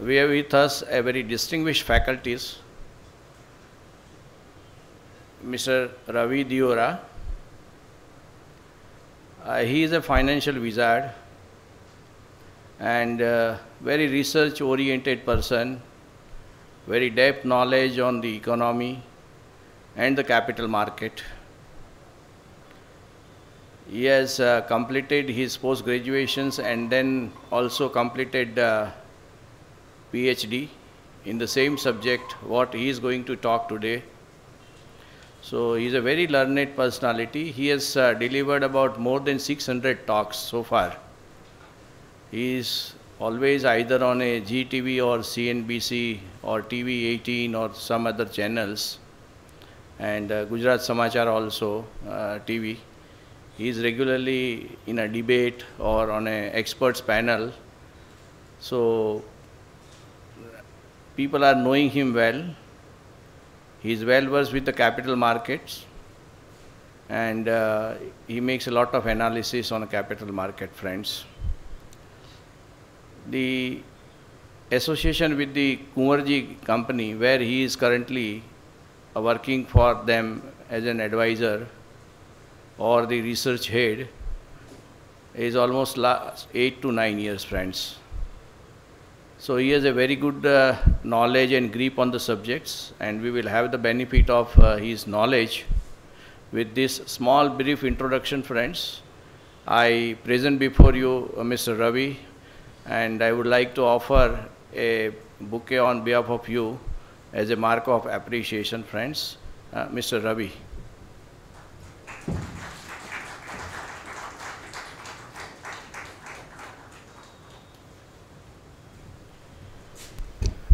We have with us a very distinguished faculties, Mr. Ravi Diora. He is a financial wizard and very research-oriented person, very depth knowledge on the economy and the capital market. He has completed his post-graduations and then also completed PhD in the same subject what he is going to talk today. So he is a very learned personality. He has delivered about more than 600 talks so far. He is always either on a GTV or CNBC or TV 18 or some other channels, and Gujarat Samachar also TV. He is regularly in a debate or on an experts panel. So people are knowing him well. He is well versed with the capital markets, and he makes a lot of analysis on the capital market, friends. The association with the Kunwarji company, where he is currently working for them as an advisor or the research head, is almost last 8 to 9 years, friends. So he has a very good knowledge and grip on the subjects, and we will have the benefit of his knowledge. With this small brief introduction, friends, I present before you Mr. Ravi, and I would like to offer a bouquet on behalf of you as a mark of appreciation, friends. Mr. Ravi.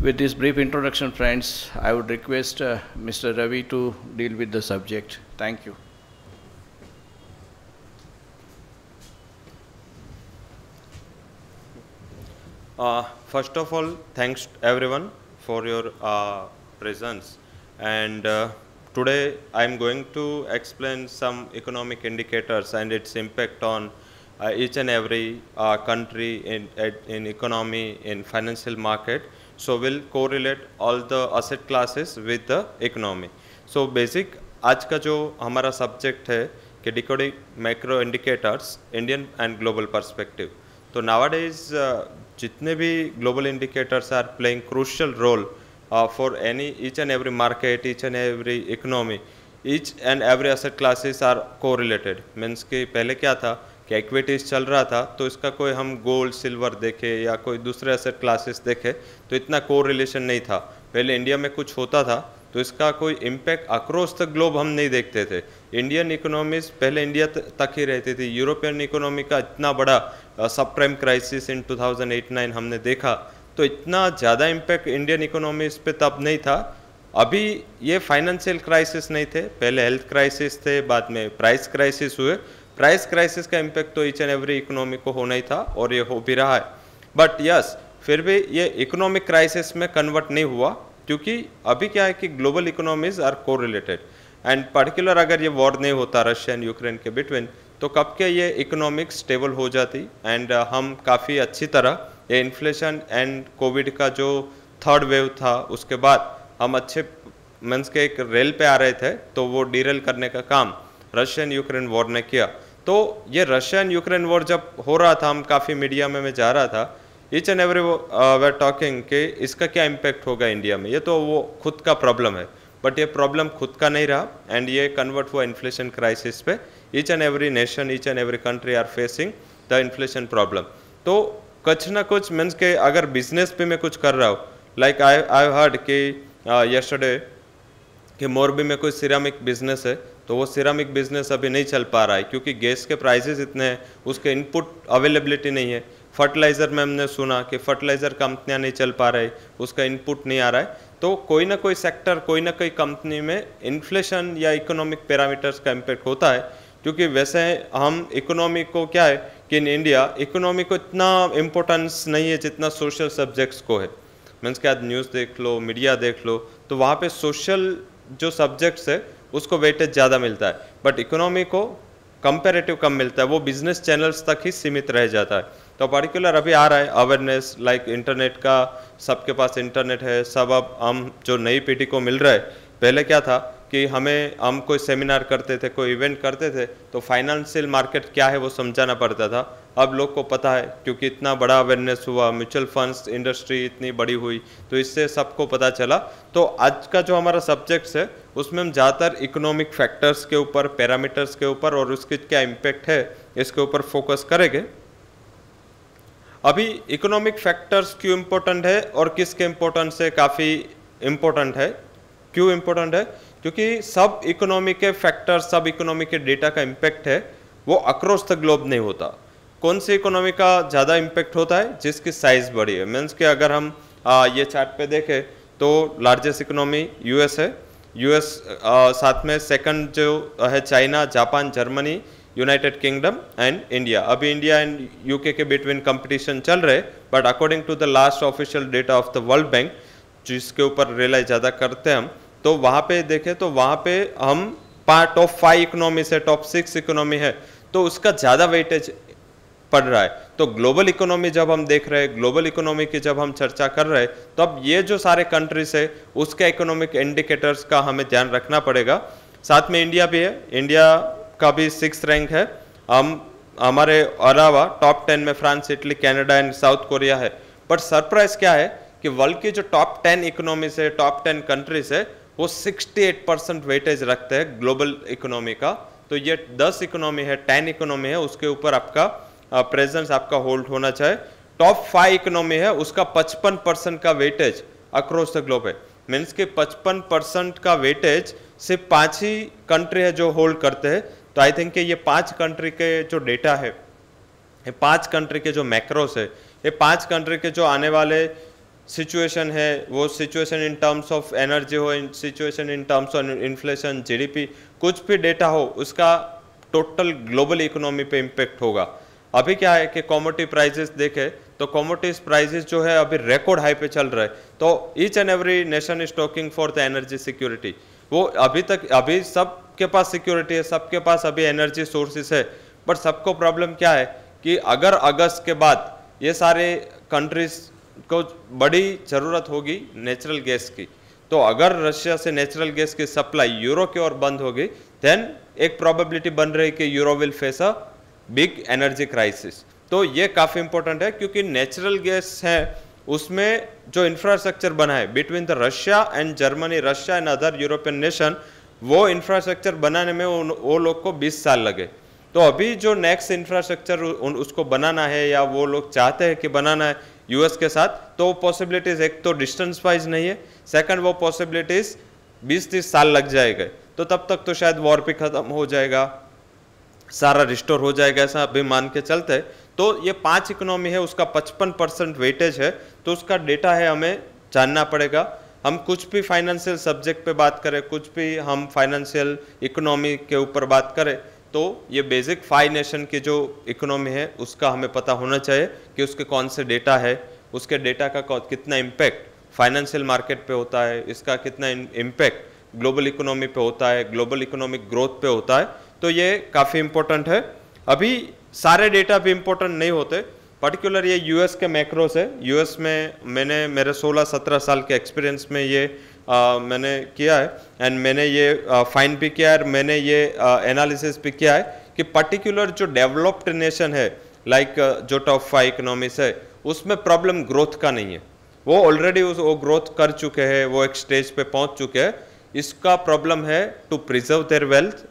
With this brief introduction, friends, I would request Mr. Ravi to deal with the subject. Thank you. First of all, thanks everyone for your presence. And today I'm going to explain some economic indicators and its impact on each and every country in economy, in financial market. So we'll correlate all the asset classes with the economy. So basic आज का जो हमारा subject है कि decoding macro indicators, Indian and global perspective. तो nowadays जितने भी global indicators are playing crucial role for each and every market, each and every economy, each and every asset classes are correlated. Means कि पहले क्या था कि equities चल रहा था तो इसका कोई हम गोल्ड सिल्वर देखे या कोई दूसरे एसेट क्लासेस देखे तो इतना कोरिलेशन नहीं था. पहले इंडिया में कुछ होता था तो इसका कोई इम्पैक्ट अक्रॉस द ग्लोब हम नहीं देखते थे. इंडियन इकोनॉमीज पहले इंडिया तक ही रहती थी. यूरोपियन इकोनॉमी का इतना बड़ा सब प्राइम क्राइसिस इन 2008-9 हमने देखा तो इतना ज़्यादा इम्पैक्ट इंडियन इकोनॉमीज पे तब नहीं था. अभी ये फाइनेंशियल क्राइसिस नहीं थे, पहले हेल्थ क्राइसिस थे, बाद में प्राइस क्राइसिस हुए. प्राइस क्राइसिस का इम्पैक्ट तो ईच एंड एवरी इकोनॉमी को होना ही था और ये हो भी रहा है. बट यस, फिर भी ये इकोनॉमिक क्राइसिस में कन्वर्ट नहीं हुआ क्योंकि अभी क्या है कि global economies are correlated. And particular अगर ये वॉर नहीं होता रशिया एंड यूक्रेन के बिटवीन तो कब के ये इकोनॉमिक स्टेबल हो जाती एंड हम काफ़ी अच्छी तरह ये इन्फ्लेशन एंड कोविड का जो थर्ड वेव था उसके बाद हम अच्छे मीन्स के एक रेल पे आ रहे थे तो वो डीरेल करने का काम रशियन यूक्रेन वॉर ने किया. तो ये रशियन यूक्रेन वॉर जब हो रहा था हम काफ़ी मीडिया में मैं जा रहा था, each and every way talking कि इसका क्या इम्पैक्ट होगा इंडिया में. ये तो वो खुद का प्रॉब्लम है बट ये प्रॉब्लम खुद का नहीं रहा एंड ये कन्वर्ट हुआ इन्फ्लेशन क्राइसिस पे. Each and every nation, each and every country are facing the inflation problem. तो कुछ ना कुछ मीन्स के अगर बिजनेस पे मैं कुछ कर रहा हूँ, लाइक आई हर्ड कि यस्टरडे कि मोरबी में कोई सिरामिक बिजनेस है तो वो सिरामिक बिजनेस अभी नहीं चल पा रहा है क्योंकि गैस के प्राइसेस इतने हैं, उसके इनपुट अवेलेबिलिटी नहीं है. फर्टिलाइज़र में हमने सुना कि फर्टिलाइज़र कंपनियां नहीं चल पा रही, उसका इनपुट नहीं आ रहा है. तो कोई ना कोई सेक्टर, कोई ना कोई कंपनी में इन्फ्लेशन या इकोनॉमिक पैरामीटर्स का इम्पैक्ट होता है. क्योंकि वैसे हम इकोनॉमी को क्या है कि इन इंडिया इकोनॉमी को इतना इम्पोर्टेंस नहीं है जितना सोशल सब्जेक्ट्स को है. मीन्स कि आज न्यूज़ देख लो, मीडिया देख लो तो वहाँ पे सोशल जो सब्जेक्ट्स है उसको वेटेज ज़्यादा मिलता है. बट इकोनॉमी को कंपेरेटिव कम मिलता है, वो बिजनेस चैनल्स तक ही सीमित रह जाता है। तो पर्टिकुलर अभी आ रहा है अवेयरनेस, लाइक इंटरनेट का, सबके पास इंटरनेट है, सब अब हम जो नई पीढ़ी को मिल रहा है, पहले क्या था कि हम कोई सेमिनार करते थे, कोई इवेंट करते थे, तो फाइनेंशियल मार्केट क्या है वो समझाना पड़ता था। अब लोग को पता है, क्योंकि इतना बड़ा अवेयरनेस हुआ, म्यूचुअल फंड्स इंडस्ट्री इतनी बड़ी हुई, तो इससे सबको पता चला। तो आज का जो हमारा सब्जेक्ट्स है उसमें हम ज़्यादातर इकोनॉमिक फैक्टर्स के ऊपर, पैरामीटर्स के ऊपर और उसके क्या इम्पैक्ट है इसके ऊपर फोकस करेंगे। अभी इकोनॉमिक फैक्टर्स क्यों इम्पोर्टेंट है और किसके इम्पोर्टेंस से काफ़ी इम्पोर्टेंट है, क्यों इम्पोर्टेंट है? क्योंकि सब इकोनॉमी के फैक्टर, सब इकोनॉमी के डेटा का इम्पैक्ट है वो अक्रॉस द ग्लोब नहीं होता। कौन सी इकोनॉमी का ज़्यादा इम्पैक्ट होता है? जिसकी साइज बड़ी है। मीन्स कि अगर हम ये चार्ट पे देखें तो लार्जेस्ट इकोनॉमी यूएस है, यूएस साथ में सेकंड जो है China, Japan, Germany, United Kingdom and India. अभी इंडिया एंड यूके के बिटवीन कंपटीशन चल रहे, but according to the last official data of the world bank, जिसके ऊपर रियलाइज ज़्यादा करते हैं हम, तो वहाँ पे देखें तो वहाँ पे हम टॉप 5 इकोनॉमी से टॉप 6 इकोनॉमी है, तो उसका ज़्यादा वेटेज पड़ रहा है। तो ग्लोबल इकोनॉमी जब हम देख रहे हैं, ग्लोबल इकोनॉमी की जब हम चर्चा कर रहे हैं, तो अब ये जो सारे कंट्रीज है उसके इकोनॉमिक इंडिकेटर्स का हमें ध्यान रखना पड़ेगा। साथ में इंडिया भी है, इंडिया का भी 6th रैंक है। हमारे अलावा टॉप 10 में France, Italy, Canada and south Korea है। बट सरप्राइज क्या है कि वर्ल्ड की जो टॉप 10 इकोनॉमी से, टॉप 10 कंट्रीज है, वो 68% वेटेज रखते हैं ग्लोबल इकोनॉमी का। तो ये 10 इकोनॉमी है, 10 इकोनॉमी है, उसके ऊपर आपका प्रेजेंस आपका होल्ड होना चाहिए। टॉप 5 इकोनॉमी है, उसका 55% का वेटेज अक्रॉस द ग्लोब है। मीन्स कि 55% का वेटेज सिर्फ 5 ही कंट्री है जो होल्ड करते हैं। तो आई थिंक कि ये 5 कंट्री के जो डेटा है, ये 5 कंट्री के जो मैक्रोस है, ये 5 कंट्री के जो आने वाले सिचुएशन है, वो situation in terms of energy हो, situation in terms of inflation, GDP, कुछ भी डेटा हो, उसका टोटल ग्लोबल इकोनॉमी पे इम्पेक्ट होगा। अभी क्या है कि कॉमोडिटी प्राइसेस देखे तो कॉमोडिटीज प्राइसेस जो है अभी रिकॉर्ड हाई पे चल रहा है। तो each and every nation is talking for the energy security. वो अभी सबके पास सिक्योरिटी है, सबके पास अभी एनर्जी सोर्सेस है, बट सबको प्रॉब्लम क्या है कि अगर अगस्त के बाद ये सारे कंट्रीज को बड़ी ज़रूरत होगी नेचुरल गैस की, तो अगर रशिया से नेचुरल गैस की सप्लाई यूरो की ओर बंद होगी, देन एक प्रोबेबिलिटी बन रही कि euro will face a big energy crisis. तो ये काफ़ी इंपॉर्टेंट है, क्योंकि नेचुरल गैस है उसमें जो इंफ्रास्ट्रक्चर बना है between the Russia and Germany, Russia and other European nation, वो इंफ्रास्ट्रक्चर बनाने में वो लोग को 20 साल लगे। तो अभी जो नेक्स्ट इंफ्रास्ट्रक्चर उसको बनाना है या वो लोग चाहते हैं कि बनाना है यूएस के साथ, तो पॉसिबिलिटीज एक तो डिस्टेंस वाइज नहीं है, सेकंड वो पॉसिबिलिटीज 20-30 साल लग जाएंगे। तो तब तक तो शायद वॉर भी खत्म हो जाएगा, सारा रिस्टोर हो जाएगा, ऐसा अभी मान के चलते हैं। तो ये 5 इकोनॉमी है, उसका 55% वेटेज है, तो उसका डेटा है हमें जानना पड़ेगा। हम कुछ भी फाइनेंशियल सब्जेक्ट पे बात करें, कुछ भी हम फाइनेंशियल इकोनॉमी के ऊपर बात करें, तो ये बेसिक 5 नेशन की जो इकोनॉमी है उसका हमें पता होना चाहिए कि उसके कौन से डेटा है, उसके डेटा का कितना इम्पैक्ट फाइनेंशियल मार्केट पे होता है, इसका कितना इम्पैक्ट ग्लोबल इकोनॉमी पे होता है, ग्लोबल इकोनॉमिक ग्रोथ पे होता है। तो ये काफ़ी इम्पोर्टेंट है। अभी सारे डेटा भी इम्पोर्टेंट नहीं होते, पर्टिकुलर ये यूएस के मैक्रोस है। यूएस में मैंने मेरे 16-17 साल के एक्सपीरियंस में ये मैंने किया है, एंड मैंने ये फाइंड भी किया है, और मैंने ये एनालिसिस भी किया है कि पर्टिकुलर जो डेवलप्ड नेशन है, लाइक जो टॉप 5 इकोनॉमीज है, उसमें प्रॉब्लम ग्रोथ का नहीं है। वो ऑलरेडी वो ग्रोथ कर चुके हैं, वो एक स्टेज पे पहुंच चुके हैं। इसका प्रॉब्लम है टू प्रिजर्व देयर वेल्थ,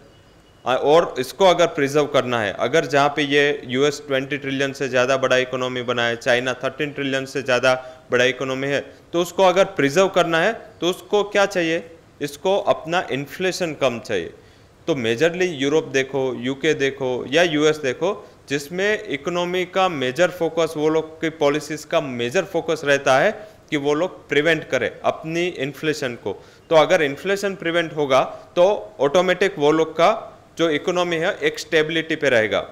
और इसको अगर प्रिजर्व करना है, अगर जहाँ पे ये यूएस 20 ट्रिलियन से ज़्यादा बड़ा इकोनॉमी बना है, चाइना 13 ट्रिलियन से ज़्यादा बड़ा इकोनॉमी है, तो उसको अगर प्रिजर्व करना है तो उसको क्या चाहिए, इसको अपना इन्फ्लेशन कम चाहिए। तो मेजरली यूरोप देखो, यूके देखो या यूएस देखो, जिसमें इकोनॉमी का मेजर फोकस, वो लोग की पॉलिसीज का मेजर फोकस रहता है कि वो लोग प्रिवेंट करें अपनी इन्फ्लेशन को। तो अगर इन्फ्लेशन प्रिवेंट होगा तो ऑटोमेटिक वो लोग का जो इकोनॉमी है एक स्टेबिलिटी पे रहेगा।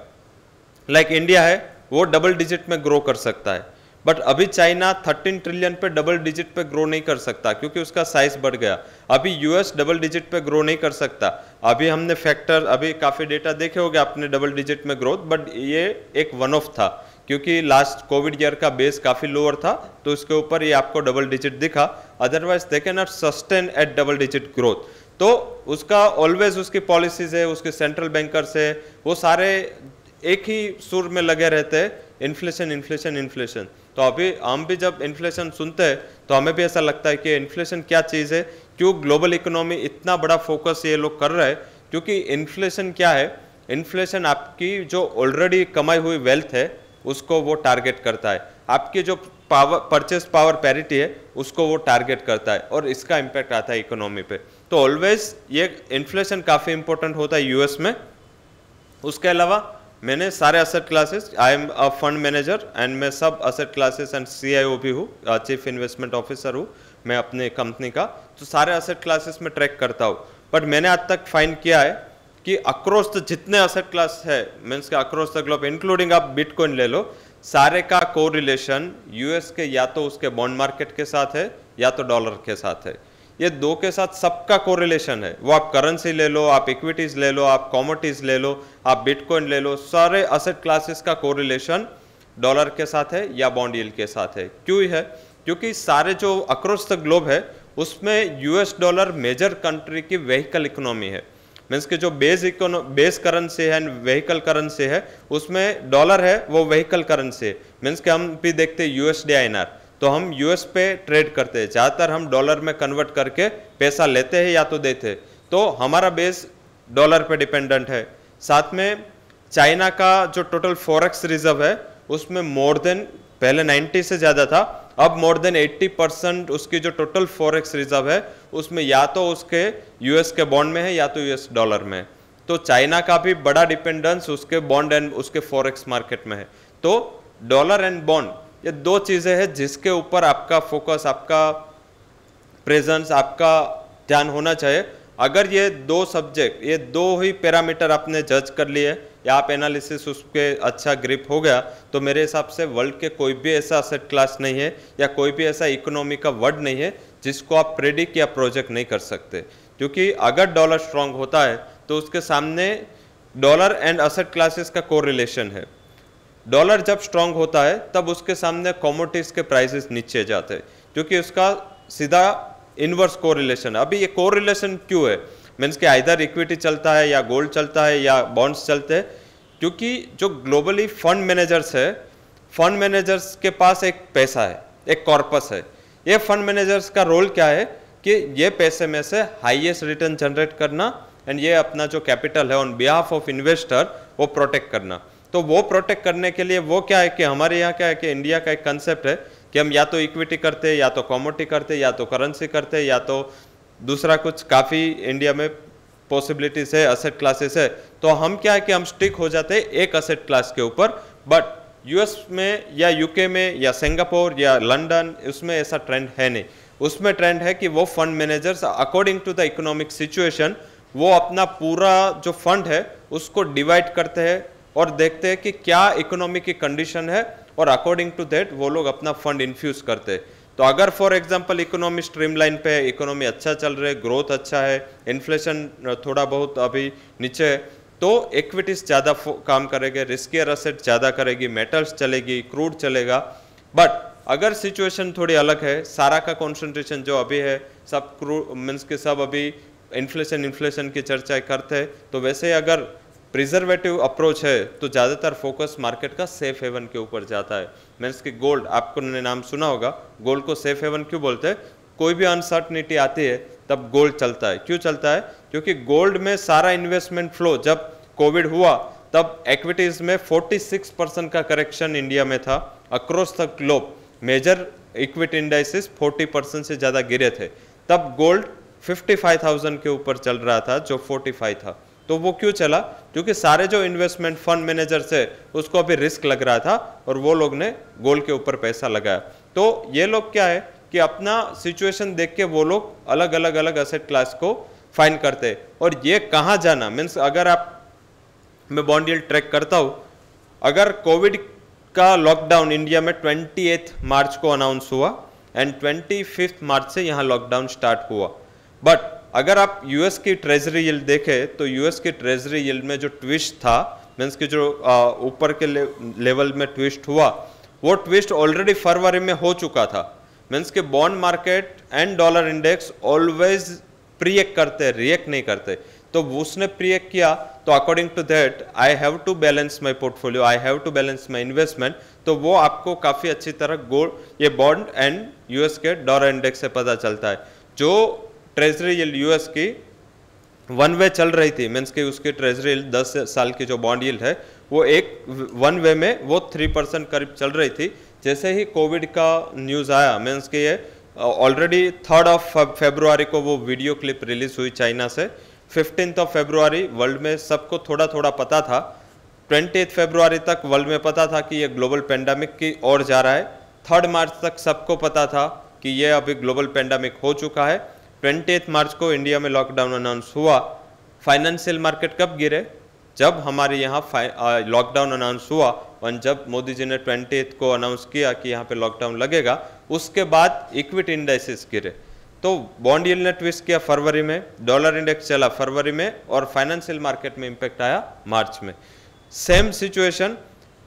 लाइक इंडिया है, वो डबल डिजिट में ग्रो कर सकता है, बट अभी चाइना 13 ट्रिलियन पे डबल डिजिट पे ग्रो नहीं कर सकता क्योंकि उसका साइज बढ़ गया। अभी यूएस डबल डिजिट पे ग्रो नहीं कर सकता। अभी हमने फैक्टर, अभी काफ़ी डेटा देखे होंगे आपने डबल डिजिट में ग्रोथ, बट ये एक वन ऑफ था क्योंकि लास्ट कोविड ईयर का बेस काफ़ी लोअर था, तो इसके ऊपर ये आपको डबल डिजिट दिखा। Otherwise they can not sustain at double digit growth. तो उसका ऑलवेज उसकी पॉलिसीज है, उसके सेंट्रल बैंकर्स है, वो सारे एक ही सुर में लगे रहते हैं, इन्फ्लेशन इन्फ्लेशन इन्फ्लेशन। तो अभी हम भी जब इन्फ्लेशन सुनते हैं तो हमें भी ऐसा लगता है कि इन्फ्लेशन क्या चीज़ है, क्यों ग्लोबल इकोनॉमी इतना बड़ा फोकस ये लोग कर रहे हैं। क्योंकि इन्फ्लेशन क्या है, इन्फ्लेशन आपकी जो ऑलरेडी कमाई हुई वेल्थ है उसको वो टारगेट करता है, आपकी जो पावर परचेस पावर पैरिटी है उसको वो टारगेट करता है, और इसका इम्पैक्ट आता है इकोनॉमी पे। तो ऑलवेज ये इन्फ्लेशन काफ़ी इंपॉर्टेंट होता है यूएस में। उसके अलावा मैंने सारे asset classes, I am a fund manager and मैं सब असेट क्लासेस एंड CIO भी हूँ, चीफ इन्वेस्टमेंट ऑफिसर हूँ मैं अपने कंपनी का, तो सारे असेट क्लासेस में ट्रैक करता हूँ। बट मैंने आज तक फाइंड किया है कि अक्रॉस द जितने असेट क्लास है, मीन्स के अक्रॉस द ग्लोब इंक्लूडिंग आप बिटकॉइन ले लो, सारे का कोरिलेशन यूएस के या तो उसके बॉन्ड मार्केट के साथ है या तो डॉलर के साथ है। ये दो के साथ सबका कोरिलेशन है। वो आप करेंसी ले लो, आप इक्विटीज ले लो, आप कॉमोडिटीज ले लो, आप बिटकॉइन ले लो, सारे असेट क्लासेस का कोरिलेशन डॉलर के साथ है या बॉन्ड यील्ड के साथ है। क्यों है? क्योंकि सारे जो अक्रॉस द ग्लोब है उसमें यूएस डॉलर मेजर कंट्री की व्हीकल इकोनॉमी है। मीन्स कि जो बेस करेंसी है एंड व्हीकल करेंसी है, उसमें डॉलर है वो व्हीकल करेंसी है। मीन्स कि हम भी देखते हैं USD/INR, तो हम यूएस पे ट्रेड करते हैं, ज़्यादातर हम डॉलर में कन्वर्ट करके पैसा लेते हैं या तो देते हैं, तो हमारा बेस डॉलर पे डिपेंडेंट है। साथ में चाइना का जो टोटल फॉरेक्स रिजर्व है उसमें मोर देन, पहले 90 से ज़्यादा था, अब मोर देन 80% उसकी जो टोटल फॉरेक्स रिजर्व है उसमें या तो उसके यूएस के बॉन्ड में है या तो यूएस डॉलर में है। तो चाइना का भी बड़ा डिपेंडेंस उसके बॉन्ड एंड उसके फॉरेक्स मार्केट में है। तो डॉलर एंड बॉन्ड, ये दो चीज़ें हैं जिसके ऊपर आपका फोकस, आपका प्रेजेंस, आपका ध्यान होना चाहिए। अगर ये दो सब्जेक्ट, ये दो ही पैरामीटर आपने जज कर लिए या आप एनालिसिस उसके अच्छा ग्रिप हो गया, तो मेरे हिसाब से वर्ल्ड के कोई भी ऐसा असेट क्लास नहीं है या कोई भी ऐसा इकोनॉमी का वर्ड नहीं है जिसको आप प्रेडिक्ट या प्रोजेक्ट नहीं कर सकते। क्योंकि अगर डॉलर स्ट्रांग होता है तो उसके सामने डॉलर एंड असेट क्लासेस का कोरिलेशन है। डॉलर जब स्ट्रांग होता है तब उसके सामने कमोडिटीज के प्राइसेस नीचे जाते हैं, क्योंकि उसका सीधा इनवर्स कोरिलेशन है। अभी ये कोरिलेशन क्यों है? मीन्स कि आइदर इक्विटी चलता है या गोल्ड चलता है या बॉन्ड्स चलते हैं, क्योंकि जो ग्लोबली फंड मैनेजर्स है, फंड मैनेजर्स के पास एक पैसा है, एक कॉर्पस है। ये फंड मैनेजर्स का रोल क्या है कि ये पैसे में से हाईएस्ट रिटर्न जनरेट करना एंड ये अपना जो कैपिटल है ऑन बिहाफ ऑफ इन्वेस्टर वो प्रोटेक्ट करना। तो वो प्रोटेक्ट करने के लिए वो क्या है कि हमारे यहाँ क्या है कि इंडिया का एक कंसेप्ट है कि हम या तो इक्विटी करते हैं या तो कमोडिटी करते हैं या तो करेंसी करते हैं या तो दूसरा कुछ, काफ़ी इंडिया में पॉसिबिलिटीज है, असेट क्लासेस है। तो हम क्या है कि हम स्टिक हो जाते हैं एक असेट क्लास के ऊपर। बट यूएस में या यूके में या सिंगापुर या लंदन, उसमें ऐसा ट्रेंड है नहीं। उसमें ट्रेंड है कि वो fund managers according to the economic situation वो अपना पूरा जो फंड है उसको डिवाइड करते हैं और देखते हैं कि क्या इकोनॉमी की कंडीशन है और अकॉर्डिंग टू दैट वो लोग अपना फंड इन्फ्यूज करते हैं। तो अगर फॉर एग्जांपल इकोनॉमी स्ट्रीमलाइन पे है, इकोनॉमी अच्छा चल रहा है, ग्रोथ अच्छा है, इन्फ्लेशन थोड़ा बहुत अभी नीचे है, तो इक्विटीज ज़्यादा काम करेंगे, रिस्कियर असेट ज़्यादा करेगी, मेटल्स चलेगी, क्रूड चलेगा। बट अगर सिचुएशन थोड़ी अलग है, सारा का कॉन्सेंट्रेशन जो अभी है सब क्रूड मीन्स के सब अभी इन्फ्लेशन की चर्चा करते हैं, तो वैसे अगर प्रिजर्वेटिव अप्रोच है तो ज़्यादातर फोकस मार्केट का सेफ हेवन के ऊपर जाता है। मीन्स कि गोल्ड, आपको नाम सुना होगा, गोल्ड को सेफ हेवन क्यों बोलते हैं? कोई भी अनसर्टनिटी आती है तब गोल्ड चलता है। क्यों चलता है? क्योंकि गोल्ड में सारा इन्वेस्टमेंट फ्लो, जब कोविड हुआ तब एक्विटीज में 46% का करेक्शन इंडिया में था। Across the globe major equity indices 40% से ज़्यादा गिरे थे, तब गोल्ड 55,000 के ऊपर चल रहा था जो 45 था। तो वो क्यों चला? क्योंकि सारे जो इन्वेस्टमेंट फंड मैनेजर्स है उसको अभी रिस्क लग रहा था और वो लोग ने गोल्ड के ऊपर पैसा लगाया। तो ये लोग क्या है कि अपना सिचुएशन देख के वो लोग अलग अलग असेट क्लास को फाइंड करते हैं। और ये कहाँ जाना, मीन्स अगर आप, मैं बॉन्ड यील्ड ट्रैक करता हूँ, अगर कोविड का लॉकडाउन इंडिया में 28 मार्च को अनाउंस हुआ एंड 25 मार्च से यहाँ लॉकडाउन स्टार्ट हुआ, बट अगर आप यूएस की ट्रेजरी यील्ड देखें तो यूएस की ट्रेजरी यील्ड में जो ट्विस्ट था, मीन्स कि जो ऊपर के लेवल में ट्विस्ट हुआ, वो ट्विस्ट ऑलरेडी फरवरी में हो चुका था। मीन्स कि bond market and dollar index always preact करते, रिएक्ट नहीं करते। तो उसने प्रिएक्ट किया, तो according to that I have to balance my portfolio, I have to balance my investment. तो वो आपको काफ़ी अच्छी तरह ये बॉन्ड एंड यूएस के डॉलर इंडेक्स से पता चलता है। जो ट्रेजरी यील्ड यूएस की वन वे चल रही थी, मीन्स कि उसकी ट्रेजरी यील्ड 10 साल की जो बॉन्ड यील्ड है वो एक वन वे में वो 3% करीब चल रही थी। जैसे ही कोविड का न्यूज़ आया, मीन्स कि ये ऑलरेडी 3 फरवरी को वो वीडियो क्लिप रिलीज हुई चाइना से। 15 फरवरी वर्ल्ड में सबको थोड़ा थोड़ा पता था। 20 फरवरी तक वर्ल्ड में पता था कि ये ग्लोबल पेंडेमिक की ओर जा रहा है। 3 मार्च तक सबको पता था कि ये अभी ग्लोबल पेंडेमिक हो चुका है। 20 मार्च को इंडिया में लॉकडाउन अनाउंस हुआ। फाइनेंशियल मार्केट कब गिरे? जब हमारे यहाँ लॉकडाउन अनाउंस हुआ और जब मोदी जी ने 20 को अनाउंस किया कि यहाँ पे लॉकडाउन लगेगा, उसके बाद इक्विटी इंडेक्सेस गिरे। तो बॉन्ड यील्ड ने ट्विस्ट किया फरवरी में, डॉलर इंडेक्स चला फरवरी में, और फाइनेंशियल मार्केट में इंपैक्ट आया मार्च में। सेम सिचुएशन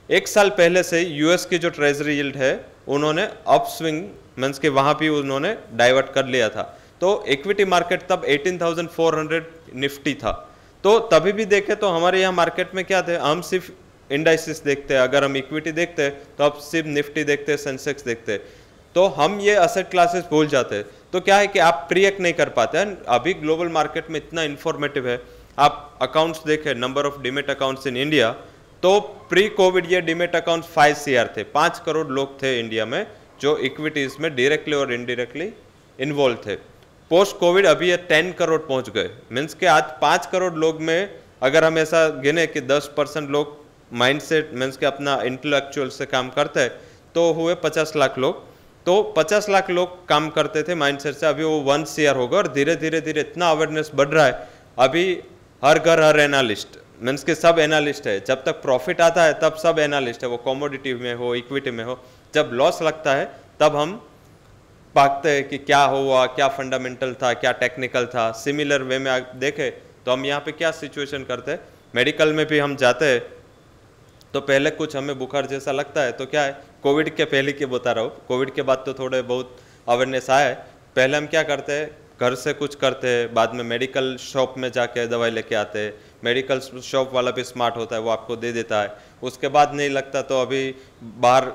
एक साल पहले से यूएस की जो ट्रेजरी यील्ड है उन्होंने अपस्विंग, मीन्स कि वहाँ भी उन्होंने डाइवर्ट कर लिया था। तो इक्विटी मार्केट तब 18,400 निफ्टी था। तो तभी भी देखे तो हमारे यहाँ मार्केट में क्या थे, हम सिर्फ इंडाइसिस देखते हैं। अगर हम इक्विटी देखते हैं तो अब सिर्फ निफ्टी देखते हैं, सेंसेक्स देखते हैं। तो हम ये असेट क्लासेस भूल जाते हैं। तो क्या है कि आप प्रिएक्ट नहीं कर पाते हैं। अभी ग्लोबल मार्केट में इतना इन्फॉर्मेटिव है। आप अकाउंट्स देखें, number of demat accounts in India, तो प्री कोविड ये डीमेट अकाउंट 5 CR थे। 5 करोड़ लोग थे इंडिया में जो इक्विटीज में डायरेक्टली और इनडायरेक्टली इन्वॉल्व थे। पोस्ट कोविड अभी ये 10 करोड़ पहुंच गए। मीन्स के आज 5 करोड़ लोग में अगर हम ऐसा गिने कि 10% लोग माइंडसेट, मीन्स के अपना इंटेलेक्चुअल से काम करते हैं, तो हुए 50 लाख लोग। तो 50 लाख लोग काम करते थे माइंडसेट से, अभी वो 1 CR होगा। और धीरे धीरे धीरे इतना अवेयरनेस बढ़ रहा है, अभी हर घर हर एनालिस्ट, मीन्स के सब एनालिस्ट है। जब तक प्रॉफिट आता है तब सब एनालिस्ट है, वो कॉमोडिटी में हो, इक्विटी में हो। जब लॉस लगता है तब हम भागते हैं कि क्या हुआ, क्या फंडामेंटल था, क्या टेक्निकल था। सिमिलर वे में आप देखें तो हम यहाँ पे क्या सिचुएशन करते हैं, मेडिकल में भी हम जाते हैं तो पहले कुछ हमें बुखार जैसा लगता है तो क्या है, कोविड के पहले की बता रहा हूँ, कोविड के बाद तो थोड़े बहुत अवेयरनेस आया है। पहले हम क्या करते हैं, घर से कुछ करते हैं, बाद में मेडिकल शॉप में जाके दवाई लेके आते हैं। मेडिकल शॉप वाला भी स्मार्ट होता है, वो आपको दे देता है। उसके बाद नहीं लगता तो अभी बाहर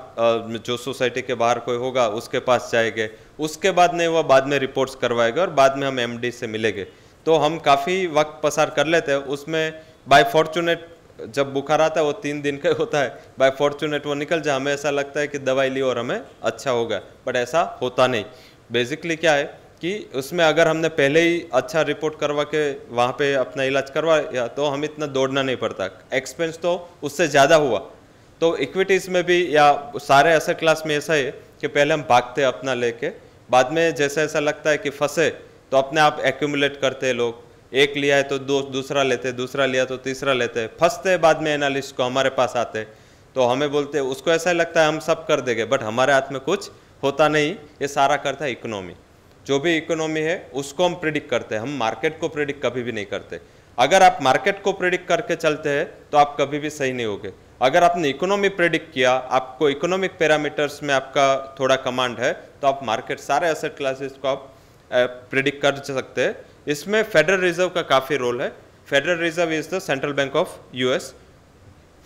जो सोसाइटी के बाहर कोई होगा उसके पास जाएंगे। उसके बाद नहीं हुआ, बाद में रिपोर्ट्स करवाएगा और बाद में हम MD से मिलेंगे। तो हम काफ़ी वक्त पसार कर लेते हैं उसमें। बाय फॉर्चुनेट जब बुखार आता है वो 3 दिन का होता है, बाय फॉर्चुनेट वो निकल जाए। हमें ऐसा लगता है कि दवाई ली और हमें अच्छा होगा, बट ऐसा होता नहीं। बेसिकली क्या है कि उसमें अगर हमने पहले ही अच्छा रिपोर्ट करवा के वहाँ पे अपना इलाज करवाया तो हम इतना दौड़ना नहीं पड़ता। एक्सपेंस तो उससे ज़्यादा हुआ। तो इक्विटीज़ में भी या सारे एसेट क्लास में ऐसा है कि पहले हम भागते अपना लेके, बाद में जैसे ऐसा लगता है कि फंसे तो अपने आप एक्यूमुलेट करते हैं लोग। एक लिया है तो दूसरा लेते, दूसरा लिया तो तीसरा लेते, फंसते बाद में एनालिस्ट को हमारे पास आते तो हमें बोलते, उसको ऐसा लगता है हम सब कर देंगे, बट हमारे हाथ में कुछ होता नहीं। ये सारा करता है इकोनॉमी। जो भी इकोनॉमी है उसको हम प्रिडिक्ट करते हैं, हम मार्केट को प्रिडिक्ट कभी भी नहीं करते। अगर आप मार्केट को प्रिडिक्ट करके चलते हैं तो आप कभी भी सही नहीं होगे। अगर आपने इकोनॉमी प्रिडिक्ट किया, आपको इकोनॉमिक पैरामीटर्स में आपका थोड़ा कमांड है, तो आप मार्केट सारे एसेट क्लासेस को आप प्रिडिक्ट कर सकते हैं। इसमें फेडरल रिजर्व का काफ़ी रोल है। Federal reserve is the central bank of US.